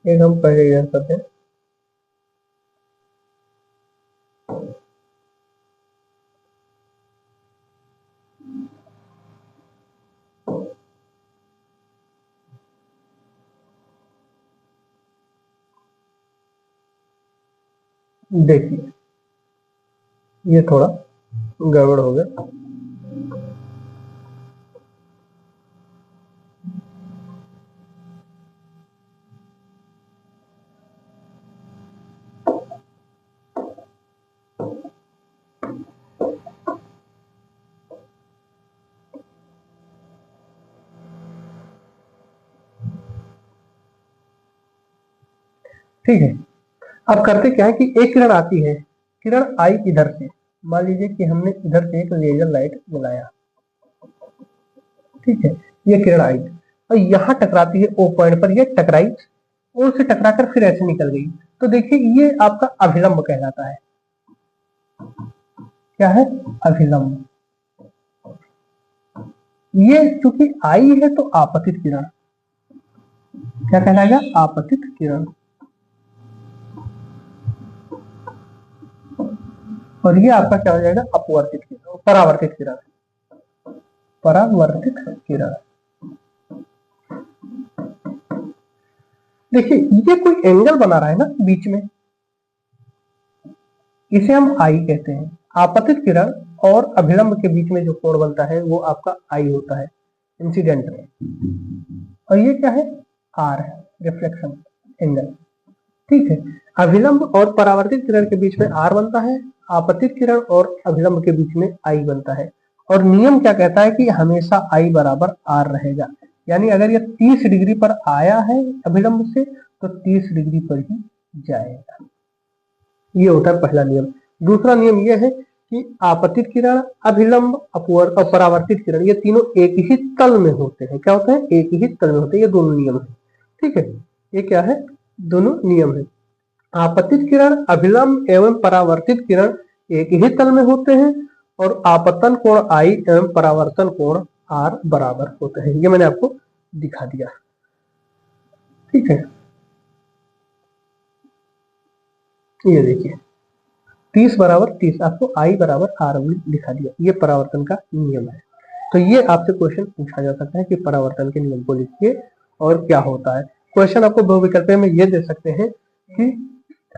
एक हम पहले इधर करते हैं। देखिए ये थोड़ा गड़बड़ हो गया। ठीक है। अब करते क्या है कि एक किरण आती है, किरण आई इधर से। मान लीजिए कि हमने इधर से एक लेजर लाइट मिलाया, ठीक है। ये किरण आई और यहाँ टकराती है ओ पॉइंट पर, ये टकराई और से टकराकर फिर ऐसे निकल गई। तो देखिए ये आपका अभिलंब कहलाता है। क्या है? अभिलंब। ये चूंकि आई है तो आपतित किरण, क्या कहलाएगा? आपतित किरण। और ये आपका क्या हो जाएगा? अपवर्तित किरण, परावर्तित किरण। परावर्तित किरण। देखिए ये कोई एंगल बना रहा है ना बीच में, इसे हम आई कहते हैं। आपतित किरण और अभिलंब के बीच में जो कोण बनता है वो आपका आई होता है, इंसिडेंट में। और ये क्या है? आर है, रिफ्लेक्शन एंगल। ठीक है। अभिलंब और परावर्तित किरण के बीच में आर बनता है, आपतित किरण और अभिलंब के बीच में आई बनता है। और नियम क्या कहता है कि हमेशा आई बराबर आर रहेगा। यानी अगर ये 30 डिग्री पर आया है अभिलंब से तो 30 डिग्री पर ही जाएगा। ये होता है पहला नियम। दूसरा नियम ये है कि आपतित किरण, अभिलंब, अपवर्त और परावर्तित किरण ये तीनों एक ही तल में होते हैं। क्या होते हैं? एक ही तल में होते हैं। ये दोनों नियम है। ठीक है। ये क्या है? दोनों नियम है। आपतित किरण, अभिलंब एवं परावर्तित किरण एक ही तल में होते हैं और आपतन कोण आई एवं परावर्तन कोण आर बराबर होते हैं। ये मैंने आपको दिखा दिया। ठीक है। ये देखिए 30 बराबर 30, आपको आई बराबर आर दिखा दिया। ये परावर्तन का नियम है। तो ये आपसे क्वेश्चन पूछा जा सकता है कि परावर्तन के नियम को लिखिए और क्या होता है। क्वेश्चन आपको बहुविकल्प में ये दे सकते हैं कि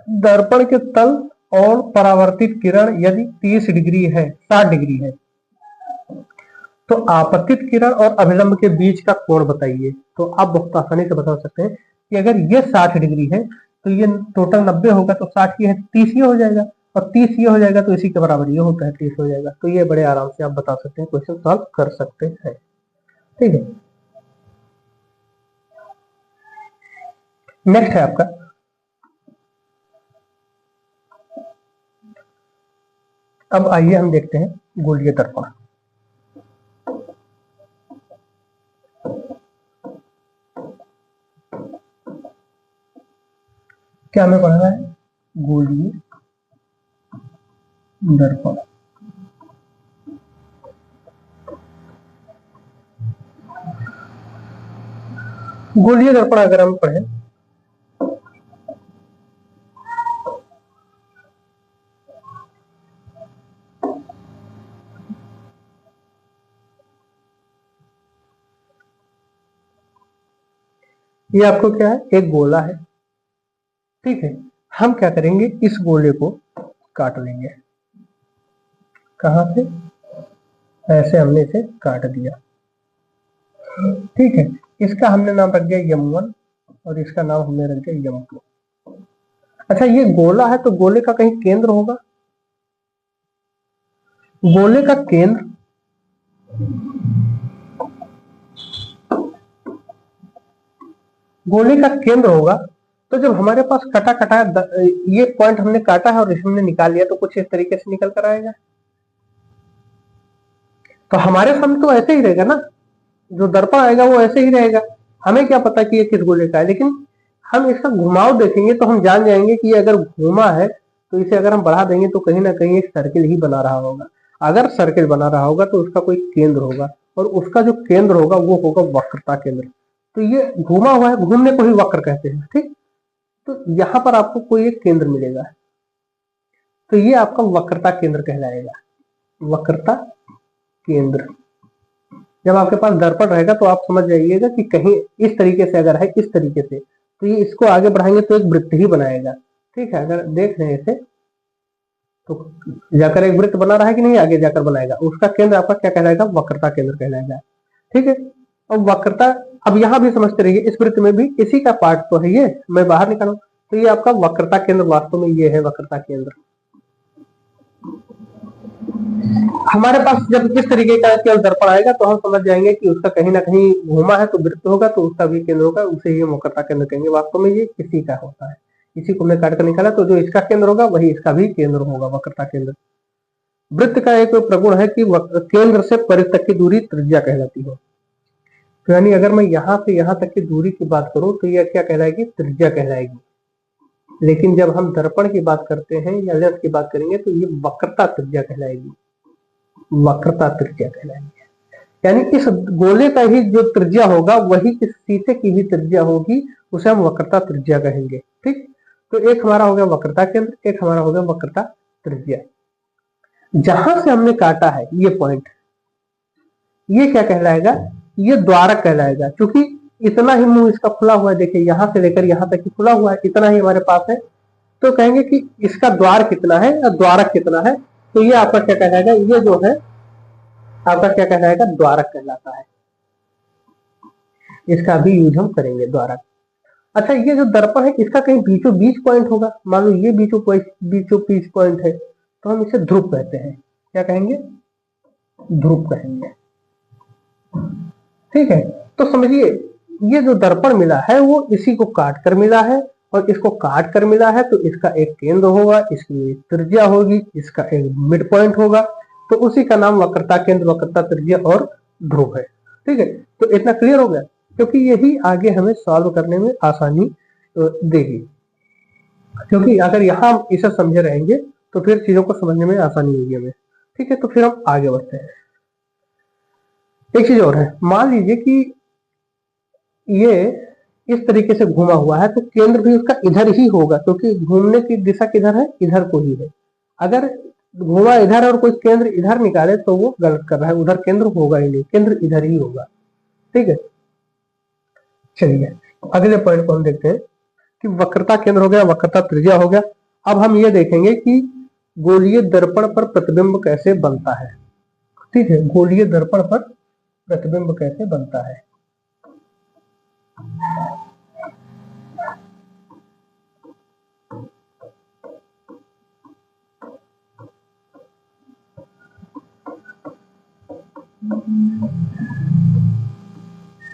दर्पण के तल और परावर्तित किरण यदि 30 डिग्री है, 60 डिग्री है, तो आपतित किरण और अभिलंब के बीच का कोण बताइए। तो आप बहुत आसानी से बता सकते हैं कि अगर ये 60 डिग्री है तो ये टोटल 90 होगा, तो 60 की है 30 ये हो जाएगा, और 30 ये हो जाएगा तो इसी के बराबर ये होता है, 30 हो जाएगा। तो ये बड़े आराम से आप बता सकते हैं, क्वेश्चन सॉल्व कर सकते हैं। ठीक है। नेक्स्ट है आपका, अब आइए हम देखते हैं गोलीय दर्पण। क्या हमें पढ़ना है? गोलीय दर्पण। गोलीय दर्पण अगर हम पढ़ें ये आपको क्या है? एक गोला है, ठीक है। हम क्या करेंगे? इस गोले को काट लेंगे। कहां से? ऐसे हमने इसे काट दिया, ठीक है। इसका हमने नाम रख दिया M1 और इसका नाम हमने रख दिया M2। अच्छा, ये गोला है तो गोले का कहीं केंद्र होगा। गोले का केंद्र गोले का केंद्र होगा। तो जब हमारे पास कटा कटा ये पॉइंट हमने काटा है और इसमें निकाल लिया तो कुछ इस तरीके से निकल कर आएगा। तो हमारे सामने तो ऐसे ही रहेगा ना, जो दर्पण आएगा वो ऐसे ही रहेगा। हमें क्या पता कि ये किस गोले का है, लेकिन हम इसका घुमाव देखेंगे तो हम जान जाएंगे कि ये अगर घूमा है तो इसे अगर हम बढ़ा देंगे तो कहीं ना कहीं एक सर्किल ही बना रहा होगा। अगर सर्किल बना रहा होगा तो उसका कोई केंद्र होगा और उसका जो केंद्र होगा वो होगा वक्रता केंद्र। तो ये घूमा हुआ है, घूमने को ही वक्र कहते हैं, ठीक। तो यहां पर आपको कोई एक केंद्र मिलेगा, तो ये आपका वक्रता केंद्र कहलाएगा। वक्रता केंद्र। जब आपके पास दर्पण रहेगा तो आप समझ जाइएगा कि कहीं इस तरीके से अगर है, इस तरीके से, तो ये इसको आगे बढ़ाएंगे तो एक वृत्त ही बनाएगा, ठीक है। अगर देख रहे हैं इसे तो जाकर एक वृत्त बना रहा है कि नहीं, आगे जाकर बनाएगा। उसका केंद्र आपका क्या कहलाएगा? वक्रता केंद्र कहलाएगा, ठीक है। अब वक्रता, अब यहां भी समझते रहिए, इस वृत्त में भी इसी का पार्ट तो है ये, मैं बाहर निकालू तो ये आपका वक्रता केंद्र वास्तव में ये है वक्रता केंद्र। हमारे पास जब इस तरीके का केवल दर्पण आएगा तो हम समझ जाएंगे कि उसका कहीं ना कहीं घूमा है तो वृत्त होगा, तो उसका भी केंद्र होगा, उसे ही वक्रता केंद्र कहेंगे। वास्तव में ये इसी का होता है, इसी को हमने काट कर निकाला तो जो इसका केंद्र होगा वही इसका भी केंद्र होगा, वक्रता केंद्र। वृत्त का एक प्रगुण है कि केंद्र से परिध तक की दूरी त्रिज्या कहलाती है। तो यानी अगर मैं यहां से यहां तक की दूरी की बात करूं तो यह क्या कहलाएगी? त्रिज्या कहलाएगी। लेकिन जब हम दर्पण की बात करते हैं या लेंस की बात करेंगे तो ये वक्रता त्रिज्या कहलाएगी, वक्रता त्रिज्या कहलाएगी। यानी इस गोले का ही जो त्रिज्या होगा वही इस शीशे की भी त्रिज्या होगी, उसे हम वक्रता त्रिज्या कहेंगे, ठीक। तो एक हमारा हो गया वक्रता केंद्र, एक हमारा हो गया वक्रता त्रिज्या। जहां से हमने काटा है ये पॉइंट, ये क्या कहलाएगा? ये द्वारक कहलाएगा। क्योंकि इतना ही मुंह इसका खुला हुआ है, देखिए यहां से लेकर यहां तक ही खुला हुआ है, इतना ही हमारे पास है। तो कहेंगे कि इसका द्वार कितना है या द्वारक कितना है, तो ये आपका क्या कहलाएगा? ये जो है आपका क्या कहलाएगा? द्वारक कहलाता है। इसका भी यूज हम करेंगे, द्वारक। अच्छा, ये जो दर्पण है इसका कहीं बीचों बीच पॉइंट होगा। मान लो ये बीचों बीच पॉइंट है तो हम इसे ध्रुव कहते हैं। क्या कहेंगे? ध्रुव कहेंगे, ठीक है। तो समझिए, ये जो दर्पण मिला है वो इसी को काट कर मिला है, और इसको काट कर मिला है तो इसका एक केंद्र होगा, इसकी एक त्रिज्या होगी, इसका एक मिड पॉइंट होगा। तो उसी का नाम वक्रता केंद्र, वक्रता त्रिज्या और ध्रुव है, ठीक है। तो इतना क्लियर हो गया, क्योंकि यही आगे हमें सॉल्व करने में आसानी देगी। क्योंकि अगर यहां हम इसे समझे रहेंगे तो फिर चीजों को समझने में आसानी होगी हमें, ठीक है। तो फिर हम आगे बढ़ते हैं। एक चीज और है, मान लीजिए कि ये इस तरीके से घूमा हुआ है तो केंद्र भी उसका इधर ही होगा, क्योंकि घूमने की दिशा किधर है? इधर को ही है। अगर घूमा इधर और कोई केंद्र इधर निकाले तो वो गलत कर रहा है, उधर केंद्र होगा ही नहीं, केंद्र इधर ही होगा, ठीक है। चलिए अगले पॉइंट को हम देखते हैं कि वक्रता केंद्र हो गया, वक्रता त्रिज्या हो गया। अब हम ये देखेंगे कि गोलीय दर्पण पर प्रतिबिंब कैसे बनता है, ठीक है। गोलीय दर्पण पर प्रतिबिंब कैसे बनता है।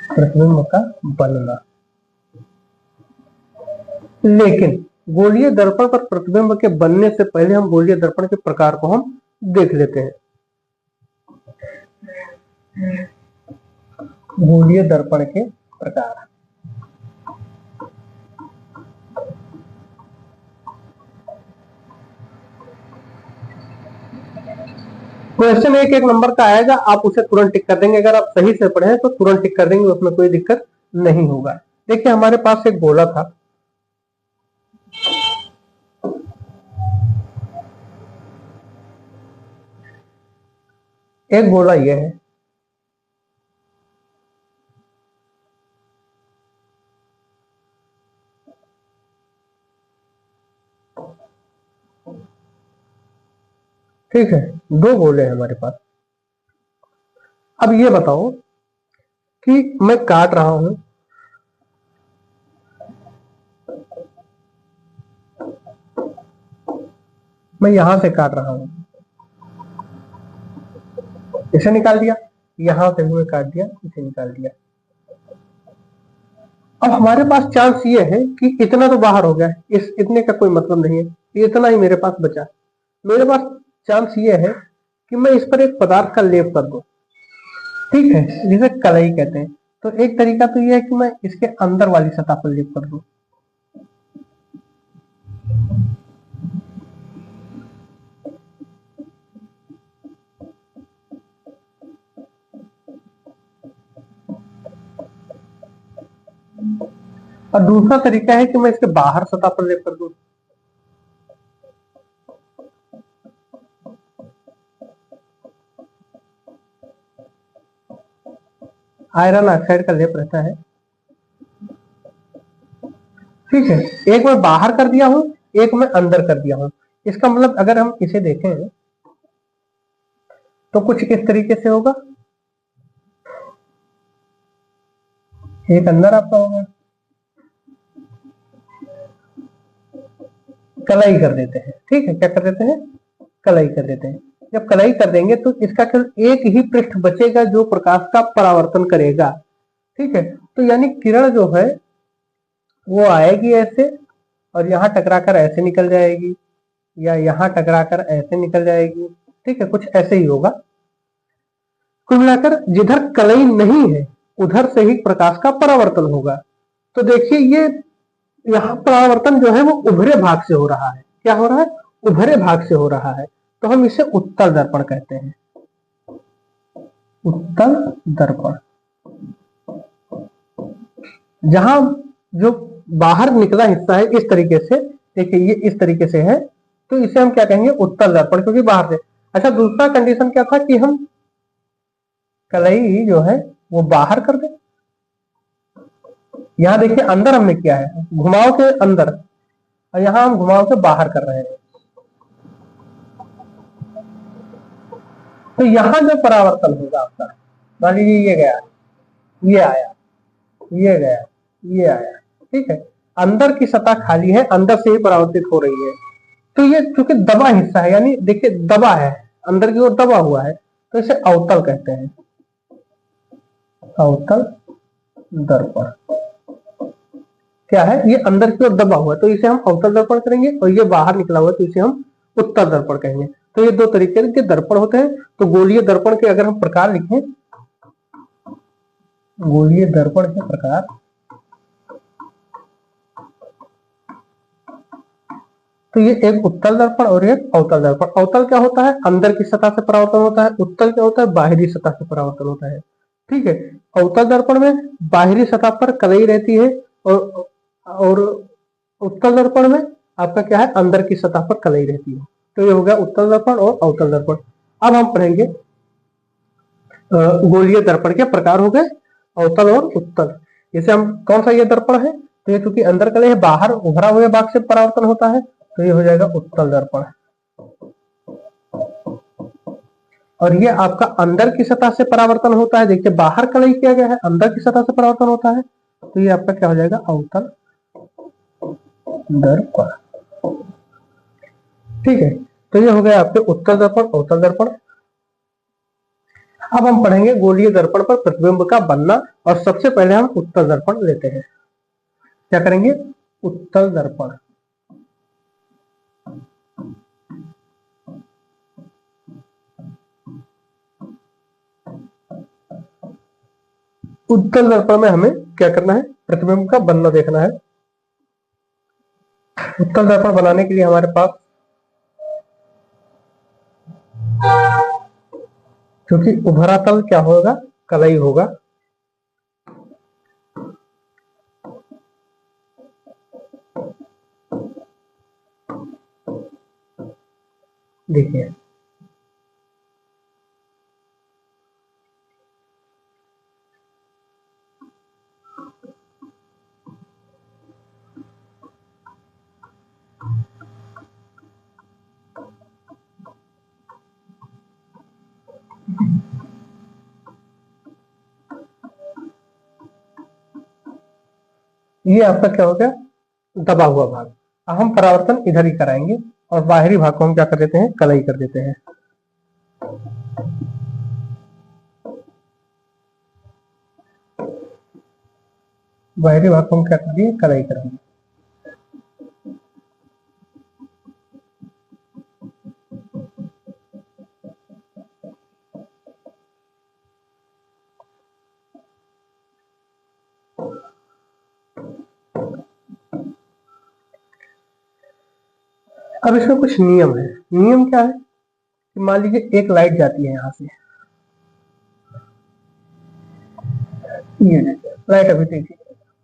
प्रतिबिंब का बनना। लेकिन गोलीय दर्पण पर प्रतिबिंब के बनने से पहले हम गोलीय दर्पण के प्रकार को हम देख लेते हैं। गोलीय दर्पण के प्रकार। क्वेश्चन एक एक नंबर का आएगा, आप उसे तुरंत टिक कर देंगे। अगर आप सही से पढ़े तो तुरंत टिक कर देंगे, उसमें कोई दिक्कत नहीं होगा। देखिए हमारे पास एक गोला था, एक गोला ये है, ठीक है, दो गोले हैं हमारे पास। अब ये बताओ कि मैं काट रहा हूं, मैं यहां से काट रहा हूं, इसे निकाल दिया, यहां से हुए काट दिया, इसे निकाल दिया। अब हमारे पास चांस ये है कि इतना तो बाहर हो गया, इस इतने का कोई मतलब नहीं है, इतना ही मेरे पास बचा। मेरे पास चांस ये है कि मैं इस पर एक पदार्थ का लेप कर दूं, ठीक है, जिसे कलई कहते हैं। तो एक तरीका तो ये है कि मैं इसके अंदर वाली सतह पर लेप कर दूं। और दूसरा तरीका है कि मैं इसके बाहर सतह पर लेप कर दूं। आयरन ऑक्साइड का लेप रहता है, ठीक है। एक मैं बाहर कर दिया हूं, एक मैं अंदर कर दिया हूं। इसका मतलब अगर हम इसे देखें तो कुछ इस तरीके से होगा, एक अंदर आपका होगा, कलाई कर देते हैं, ठीक है, क्या कर देते हैं, कलाई कर देते हैं। जब कलाई कर देंगे तो इसका केवल एक ही पृष्ठ बचेगा जो प्रकाश का परावर्तन करेगा, ठीक है। तो यानी किरण जो है वो आएगी ऐसे और यहां टकराकर ऐसे निकल जाएगी, या यहां टकराकर ऐसे निकल जाएगी, ठीक है, कुछ ऐसे ही होगा। कुल मिलाकर जिधर कलई नहीं है उधर से ही प्रकाश का परावर्तन होगा। तो देखिए ये यहाँ परावर्तन जो है वो उभरे भाग से हो रहा है। क्या हो रहा है, उभरे भाग से हो रहा है। तो हम इसे उत्तल दर्पण कहते हैं, उत्तल दर्पण। जहां जो बाहर निकला हिस्सा है इस तरीके से, देखिए ये इस तरीके से है, तो इसे हम क्या कहेंगे, उत्तल दर्पण, क्योंकि बाहर से। अच्छा, दूसरा कंडीशन क्या था कि हम कलई जो है वो बाहर कर दे। यहां देखिए अंदर हमने किया है, घुमाव के अंदर, और यहां हम घुमाव के बाहर कर रहे हैं। तो यहां जो परावर्तन होगा आपका, मान लीजिए ये गया, ये आया, ये गया, ये आया, ठीक है, अंदर की सतह खाली है, अंदर से ही परावर्तित हो रही है। तो ये चूंकि दबा हिस्सा है, यानी देखिए दबा है, अंदर की ओर दबा हुआ है, तो इसे अवतल कहते हैं, अवतल दर्पण। क्या है, ये अंदर की ओर दबा हुआ है तो इसे हम अवतल दर्पण करेंगे, और ये बाहर निकला हुआ है तो इसे हम उत्तल दर्पण कहेंगे। तो ये दो तरीके के दर्पण होते हैं। तो गोलीय दर्पण के अगर हम प्रकार लिखें, गोलीय दर्पण के प्रकार, तो ये एक उत्तल दर्पण और एक अवतल दर्पण। अवतल क्या होता है, अंदर की सतह से परावर्तन होता है, उत्तल क्या होता है, बाहरी सतह से परावर्तन होता है, ठीक है। अवतल दर्पण में बाहरी सतह पर कलई रहती है, और उत्तल दर्पण में आपका क्या है, अंदर की सतह पर कलई रहती है। तो ये हो गया उत्तल दर्पण और अवतल दर्पण। अब हम पढ़ेंगे गोलीय दर्पण के प्रकार हो गए, अवतल और उत्तल। जैसे हम कौन सा ये दर्पण है, तो ये चूंकि अंदर कलई है, बाहर उभरा हुए भाग से परावर्तन होता है, तो ये हो जाएगा उत्तल दर्पण। और ये आपका अंदर की सतह से परावर्तन होता है, देखिए बाहर कलई किया गया है, अंदर की सतह से परावर्तन होता है, तो ये आपका क्या हो जाएगा, अवतल दर्पण, ठीक है। तो ये हो गया आपके उत्तल दर्पण, अवतल दर्पण। अब हम पढ़ेंगे गोलीय दर्पण पर प्रतिबिंब का बनना, और सबसे पहले हम उत्तल दर्पण लेते हैं। क्या करेंगे, उत्तल दर्पण। उत्तल दर्पण में हमें क्या करना है, प्रतिबिंब का बनना देखना है। उत्तल दर्पण बनाने के लिए हमारे पास क्योंकि उभरा तल क्या होगा, कलई होगा। देखिए ये आपका क्या हो गया, दबा हुआ भाग। अब हम परावर्तन इधर ही कराएंगे और बाहरी भाग को हम क्या कर देते हैं, कलई कर देते हैं। बाहरी भाग को हम क्या करेंगे, कलई करेंगे। अब इसमें कुछ नियम है। नियम क्या है कि मान लीजिए एक लाइट जाती है यहां से, ये लाइट अभी देखिए,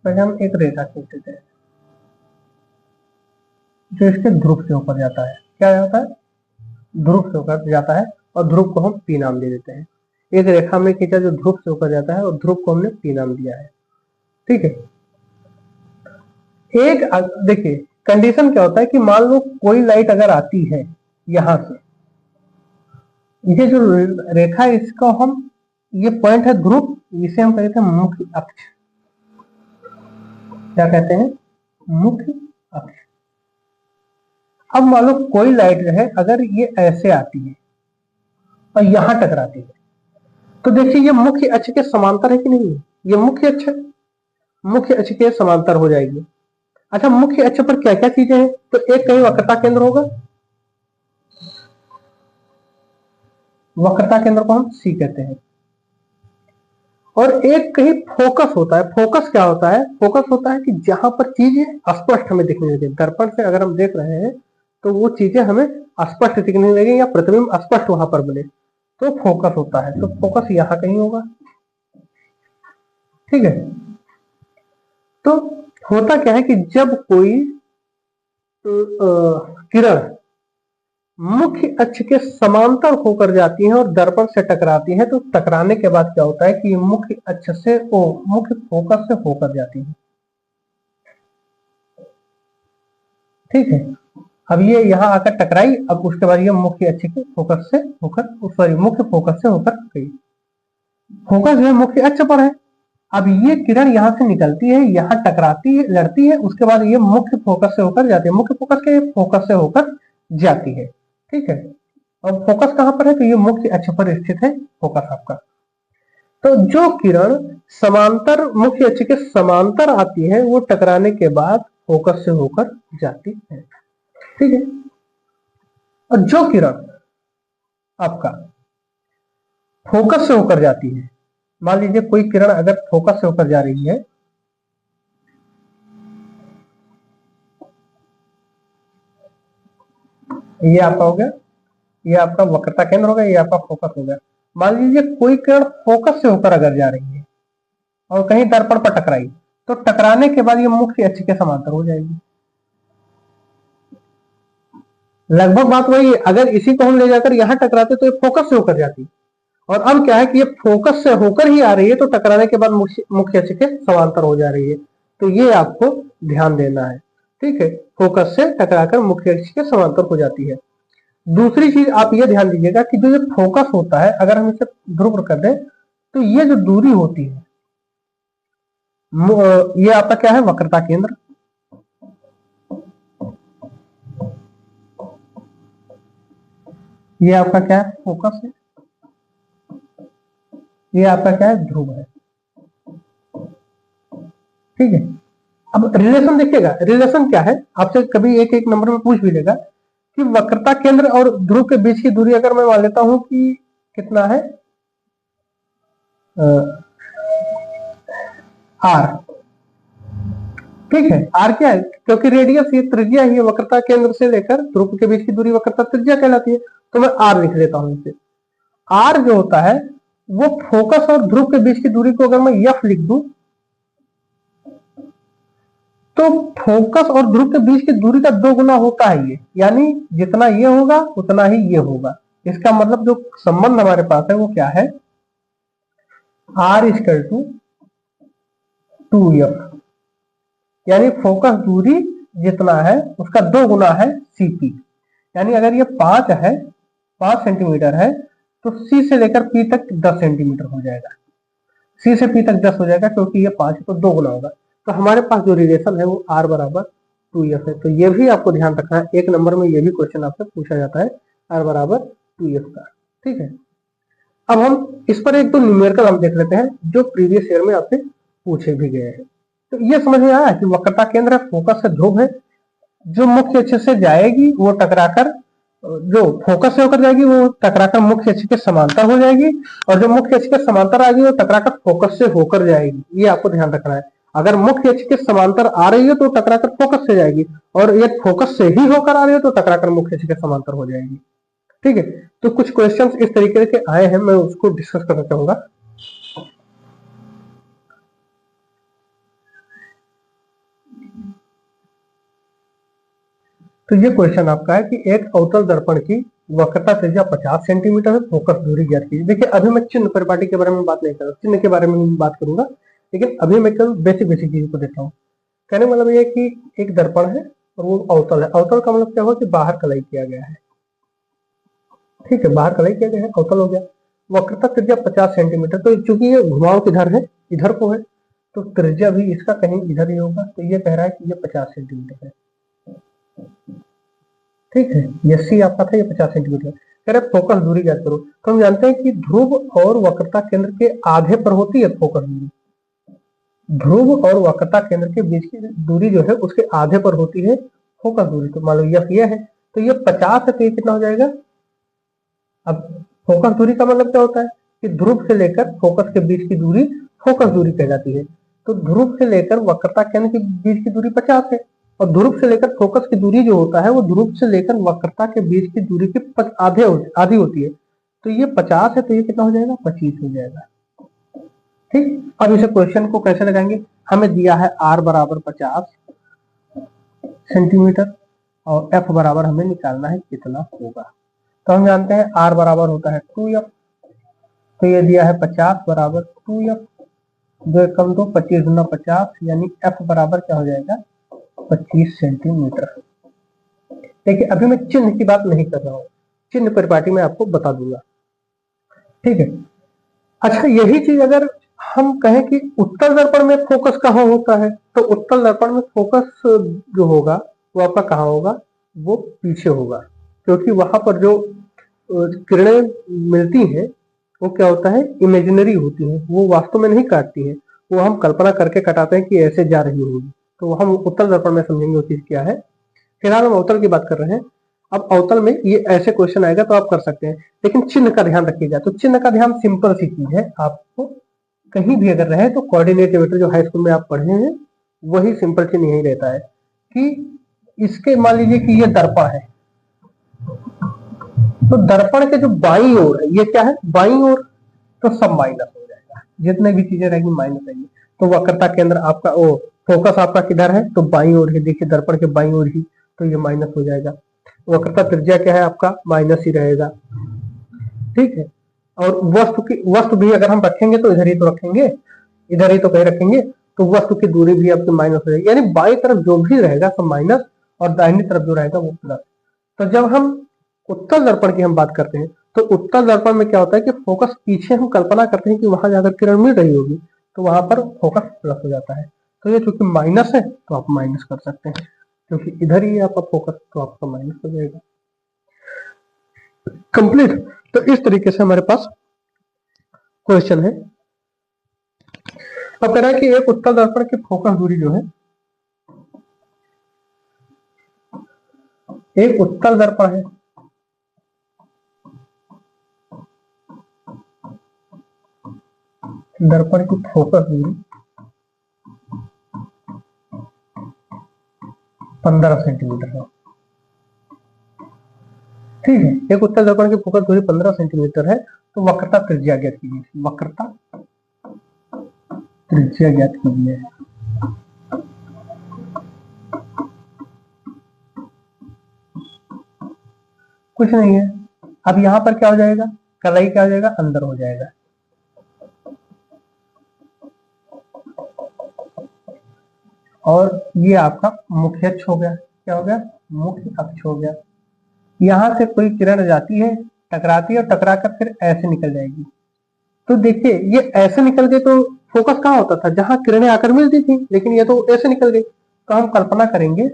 पहले हम एक रेखा खींच देते हैं जो इसके ध्रुव से ऊपर जाता है। क्या जाता है, ध्रुव से होकर जाता है, और ध्रुव को हम पी नाम दे देते हैं। एक रेखा में खींचा जो ध्रुव से होकर जाता है, और ध्रुव को हमने पी नाम दिया है। ठीक है। एक देखिए कंडीशन क्या होता है कि मान लो कोई लाइट अगर आती है यहां से, ये जो रेखा है इसको हम, ये पॉइंट है ध्रुव, इसे हम कहते हैं मुख्य अक्ष। क्या कहते हैं, मुख्य अक्ष। अब मान लो कोई लाइट जो है अगर ये ऐसे आती है और यहां टकराती है, तो देखिए ये मुख्य अक्ष के समांतर है कि नहीं, ये मुख्य अक्ष है, मुख्य अक्ष के समांतर हो जाएगी। अच्छा, मुख्य अक्ष पर क्या क्या चीजें हैं, तो एक कहीं वक्रता केंद्र होगा, वक्रता केंद्र को हम सी कहते हैं, और एक कहीं फोकस होता है। फोकस क्या होता है, फोकस होता है कि जहां पर चीजें स्पष्ट हमें दिखने लगे, दर्पण से अगर हम देख रहे हैं तो वो चीजें हमें स्पष्ट दिखने लगे या प्रतिबिंब स्पष्ट वहां पर बने, तो फोकस होता है। तो फोकस यहां कहीं होगा। ठीक है। तो होता क्या है कि जब कोई किरण मुख्य अक्ष के समांतर होकर जाती है और दर्पण से टकराती है, तो टकराने के बाद क्या होता है कि मुख्य अक्ष से मुख्य फोकस से होकर जाती है। ठीक है। अब ये यहाँ आकर टकराई, अब उसके बाद ये मुख्य अक्ष के फोकस से होकर, सॉरी मुख्य फोकस से होकर गई। फोकस जो है मुख्य अक्ष पर है। अब ये किरण यहाँ से निकलती है, यहाँ टकराती है, लड़ती है, उसके बाद ये मुख्य फोकस से होकर जाती है, मुख्य फोकस के फोकस से होकर जाती है। ठीक है। और फोकस कहां पर है, तो ये मुख्य अक्ष पर स्थित है फोकस आपका। तो जो किरण समांतर, मुख्य अक्ष के समांतर आती है, वो टकराने के बाद फोकस से होकर जाती है। ठीक है। और जो किरण आपका फोकस से होकर जाती है, मान लीजिए कोई किरण अगर फोकस से होकर जा रही है, ये आपका हो गया, ये आपका वक्रता केंद्र हो गया, ये आपका फोकस हो गया। मान लीजिए कोई किरण फोकस से होकर अगर जा रही है और कहीं दर्पण पर टकराई, तो टकराने के बाद ये मुख्य अक्ष के समांतर हो जाएगी। लगभग बात वही है। अगर इसी को हम ले जाकर यहां टकराते तो ये फोकस से होकर जाती, और अब क्या है कि ये फोकस से होकर ही आ रही है, तो टकराने के बाद मुख्य अक्ष के समांतर हो जा रही है। तो ये आपको ध्यान देना है। ठीक है। फोकस से टकराकर मुख्य अक्ष के समांतर हो जाती है। दूसरी चीज आप ये ध्यान दीजिएगा कि जो ये फोकस होता है, अगर हम इसे ध्रुव कर दें, तो ये जो दूरी होती है, ये आपका क्या है, वक्रता केंद्र। ये आपका क्या है, फोकस है। ये आपका क्या है, ध्रुव है। ठीक है। अब रिलेशन देखिएगा, रिलेशन क्या है, आपसे कभी एक एक नंबर में पूछ भी लेगा कि वक्रता केंद्र और ध्रुव के बीच की दूरी अगर मैं मान लेता हूं कि कितना है, आर। ठीक है। आर क्या है, क्योंकि रेडियस ये त्रिज्या ही है, वक्रता केंद्र से लेकर ध्रुव के बीच की दूरी वक्रता त्रिज्या कहलाती है, तो मैं आर लिख देता हूं इसे। आर जो होता है वो फोकस और ध्रुव के बीच की दूरी को अगर मैं एफ लिख दूं तो फोकस और ध्रुव के बीच की दूरी का 2 गुना होता है ये, यानी जितना ये होगा उतना ही ये होगा। इसका मतलब जो संबंध हमारे पास है वो क्या है, आर इक्वल टू 2f, यानी फोकस दूरी जितना है उसका 2 गुना है सीपी। यानी अगर ये 5 है, 5 सेंटीमीटर है, तो सी से लेकर पी तक 10 सेंटीमीटर हो जाएगा। सी से पी तक 10 हो जाएगा क्योंकि ये 5 है तो 2 गुना होगा। तो हमारे पास जो रिलेशन है वो आर बराबर 2f है। तो ये भी आपको ध्यान रखना है, 1 नंबर में ये भी क्वेश्चन आपसे पूछा जाता है आर बराबर 2f का। ठीक है, अब हम इस पर एक तो न्यूमेरिकल हम देख लेते हैं जो प्रीवियस ईयर में आपसे पूछे भी गए हैं। तो ये समझ में आया कि वक्रता केंद्र है, फोकस से ध्रुव है, जो मुख्य अक्ष से जाएगी वो टकराकर, जो फोकस से होकर जाएगी वो टकराकर मुख्य अक्ष के समांतर हो जाएगी, और जो मुख्य अक्ष के समांतर आएगी वो टकराकर फोकस से होकर जाएगी। ये आपको ध्यान रखना है। अगर मुख्य अक्ष के समांतर आ रही है तो टकराकर फोकस से जाएगी, और ये फोकस से ही होकर आ रही है तो टकराकर मुख्य अक्ष के समांतर हो जाएगी। ठीक है, तो कुछ क्वेश्चंस इस तरीके के आए हैं, मैं उसको डिस्कस करना चाहूंगा। तो ये क्वेश्चन आपका है कि एक अवतल दर्पण की वक्रता त्रिज्या 50 सेंटीमीटर है, फोकस दूरी ज्ञात कीजिए। देखिए अभी मैं चिन्ह परिपाटी के बारे में बात नहीं कर रहा, चिन्ह के बारे में बात करूंगा, लेकिन अभी मैं केवल बेसिक बेसिक चीजों को देखता हूँ। कहने मतलब ये कि एक दर्पण है और वो अवतल है। अवतल का मतलब क्या हुआ कि बाहर कलाई किया गया है। ठीक है, बाहर कलाई किया गया है, अवतल हो गया। वक्रता त्रिज्या 50 सेंटीमीटर, तो चूंकि ये घुमाव किधर है, इधर को है, तो त्रिज्या भी इसका कहीं इधर ही होगा। तो ये कह रहा है कि ये 50 सेंटीमीटर है। ठीक है, ये सी आपका था, ये 50 सेंटीमीटर। कह रहे फोकस दूरी ज्ञात करो। तो हम जानते हैं कि ध्रुव और वक्रता केंद्र के आधे पर होती है फोकस दूरी। ध्रुव और वक्रता केंद्र के बीच की दूरी जो है उसके आधे पर होती है फोकस दूरी। तो मान लो ये है, तो ये 50 है, तो ये कितना हो जाएगा। अब फोकस दूरी का मतलब क्या होता है कि ध्रुव से लेकर फोकस के बीच की दूरी फोकस दूरी कह जाती है। तो ध्रुव से लेकर वक्रता केंद्र के बीच की दूरी 50 है, और ध्रुव से लेकर फोकस की दूरी जो होता है वो ध्रुव से लेकर वक्रता के बीच की दूरी के आधी होती है। तो ये 50 है, तो ये कितना हो जाएगा, 25 हो जाएगा। ठीक, अब इसे क्वेश्चन को कैसे लगाएंगे, हमें दिया है आर बराबर 50 सेंटीमीटर और एफ बराबर हमें निकालना है कितना होगा। तो हम जानते हैं आर बराबर होता है 2f, तो ये दिया है 50 बराबर 2f, 2 एकम 2, 25 गुना 50, यानी f बराबर क्या हो जाएगा, 25 सेंटीमीटर। देखिए अभी मैं चिन्ह की बात नहीं कर रहा हूँ, चिन्ह परिपाटी में आपको बता दूंगा। ठीक है, अच्छा यही चीज अगर हम कहें कि उत्तल दर्पण में फोकस कहाँ होता है, तो उत्तल दर्पण में फोकस जो होगा वो आपका कहाँ होगा, वो पीछे होगा, क्योंकि वहां पर जो किरणें मिलती हैं वो क्या होता है, इमेजिनरी होती है, वो वास्तव में नहीं काटती है, वो हम कल्पना करके कटाते हैं कि ऐसे जा रही होगी। तो हम उत्तल दर्पण में समझेंगे वो चीज क्या है। फिलहाल हम अवतल की बात कर रहे हैं। अब अवतल में ये ऐसे क्वेश्चन आएगा तो आप कर सकते हैं, लेकिन चिन्ह का ध्यान रखिएगा। तो चिन्ह का ध्यान सिंपल सी चीज है, आपको कहीं भी अगर रहे तो कोऑर्डिनेट वेक्टर जो हाई स्कूल में आप पढ़े हैं वही सिंपल चिन्ह यही रहता है कि इसके मान लीजिए कि ये दर्पण है, तो दर्पण के जो बाईं ओर है, ये क्या है, बाईं ओर, तो सब माइनस हो जाएगा, जितने भी चीजें रहेंगी माइनस आएंगी। तो वक्रता केंद्र आपका ओ फोकस आपका किधर है, तो बाईं ओर है। देखिए दर्पण के बाईं ओर ही, तो ये माइनस हो जाएगा। वक्रता त्रिज्या क्या है आपका, माइनस ही रहेगा। ठीक है, और वस्तु भी अगर हम रखेंगे तो इधर ही तो रखेंगे, इधर ही तो कहीं रखेंगे, तो वस्तु की दूरी भी आपकी माइनस हो जाएगी। यानी बाईं तरफ जो भी रहेगा सब माइनस, और दाहिनी तरफ जो रहेगा वो प्लस। तो जब हम उत्तल दर्पण की हम बात करते हैं तो उत्तल दर्पण में क्या होता है कि फोकस पीछे हम कल्पना करते हैं कि वहां जाकर किरण मिल रही होगी, तो वहां पर फोकस प्लस हो जाता है। तो ये चूंकि माइनस है तो आप माइनस कर सकते हैं, क्योंकि इधर ही है आपका फोकस, तो आपका माइनस हो जाएगा। कंप्लीट। तो इस तरीके से हमारे पास क्वेश्चन है। अब कह रहा है कि एक उत्तल दर्पण की फोकस दूरी जो है, एक उत्तल दर्पण है, दर्पण की फोकस दूरी 15 सेंटीमीटर है। ठीक है, एक उत्तल दर्पण की फोकस दूरी 15 सेंटीमीटर है। तो वक्रता त्रिज्या ज्ञात कीजिए, वक्रता त्रिज्या ज्ञात कीजिए। कुछ नहीं है, अब यहां पर क्या हो जाएगा, कलाई क्या हो जाएगा, अंदर हो जाएगा। और ये आपका मुख्य अक्ष हो गया, क्या हो गया, मुख्य अक्ष हो गया। यहां से कोई किरण जाती है, टकराती है और टकरा कर फिर ऐसे निकल जाएगी। तो देखिए ये ऐसे निकल गए तो फोकस कहाँ होता था, जहां किरणें आकर मिलती थी, लेकिन ये तो ऐसे निकल गई। तो हम कल्पना करेंगे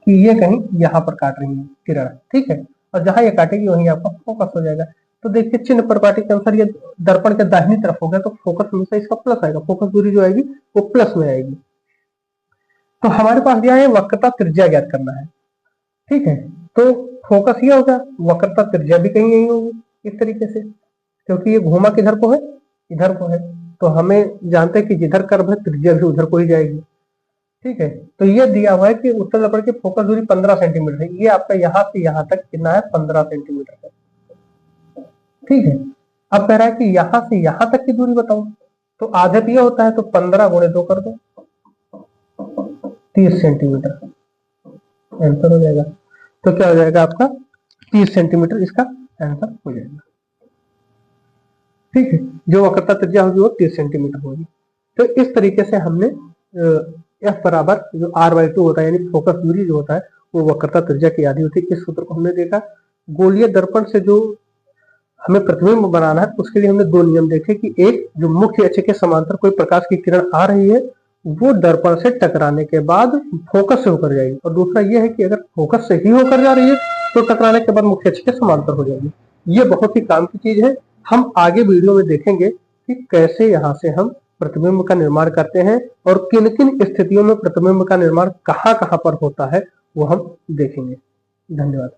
कि ये कहीं यहाँ पर काट रही है किरण, ठीक है, और जहां ये काटेगी वहीं आपका फोकस हो जाएगा। तो देखिए चिन्ह प्रपाटी के अनुसार ये दर्पण के दाहिनी तरफ हो गया, तो फोकस हमेशा इसका प्लस आएगा, फोकस दूरी जो आएगी वो प्लस में आएगी। तो हमारे पास दिया है वक्रता त्रिज्या ज्ञात करना है, ठीक है। तो फोकस ये होगा, वक्रता त्रिज्या भी कहीं यही होगी इस तरीके से, क्योंकि ये घूमा किधर को है, इधर को है। तो हमें जानते हैं कि जिधर कर्व है त्रिज्या भी उधर को ही जाएगी, ठीक है। तो ये दिया हुआ है कि उत्तल दर्पण की फोकस दूरी 15 सेंटीमीटर है। ये आपका यहाँ से यहाँ तक कितना है, 15 सेंटीमीटर है, ठीक है। अब कह रहा है कि यहाँ से यहाँ तक की दूरी बताओ, तो आधे पे होता है, तो 15 गुणे 2 कर दो, 30 सेंटीमीटर आंसर हो जाएगा। तो क्या हो जाएगा आपका 30 सेंटीमीटर, इसका आंसर हो जाएगा, ठीक है। जो वक्रता त्रिज्या होगी वो 30 सेंटीमीटर होगी। तो इस तरीके से हमने एफ बराबर जो r/2 होता है, यानी फोकस दूरी जो होता है वो वक्रता त्रिज्या की आधी होती है, इस सूत्र को हमने देखा। गोलीय दर्पण से जो हमें प्रतिबिंब बनाना है उसके लिए हमने दो नियम देखे कि एक, जो मुख्य अक्ष के समांतर कोई प्रकाश की किरण आ रही है वो दर्पण से टकराने के बाद फोकस से होकर जाएगी, और दूसरा ये है कि अगर फोकस से ही होकर जा रही है तो टकराने के बाद मुख्य अक्ष के समांतर हो जाएगी। ये बहुत ही काम की चीज है। हम आगे वीडियो में देखेंगे कि कैसे यहाँ से हम प्रतिबिंब का निर्माण करते हैं और किन किन स्थितियों में प्रतिबिंब का निर्माण कहाँ कहाँ पर होता है, वो हम देखेंगे। धन्यवाद।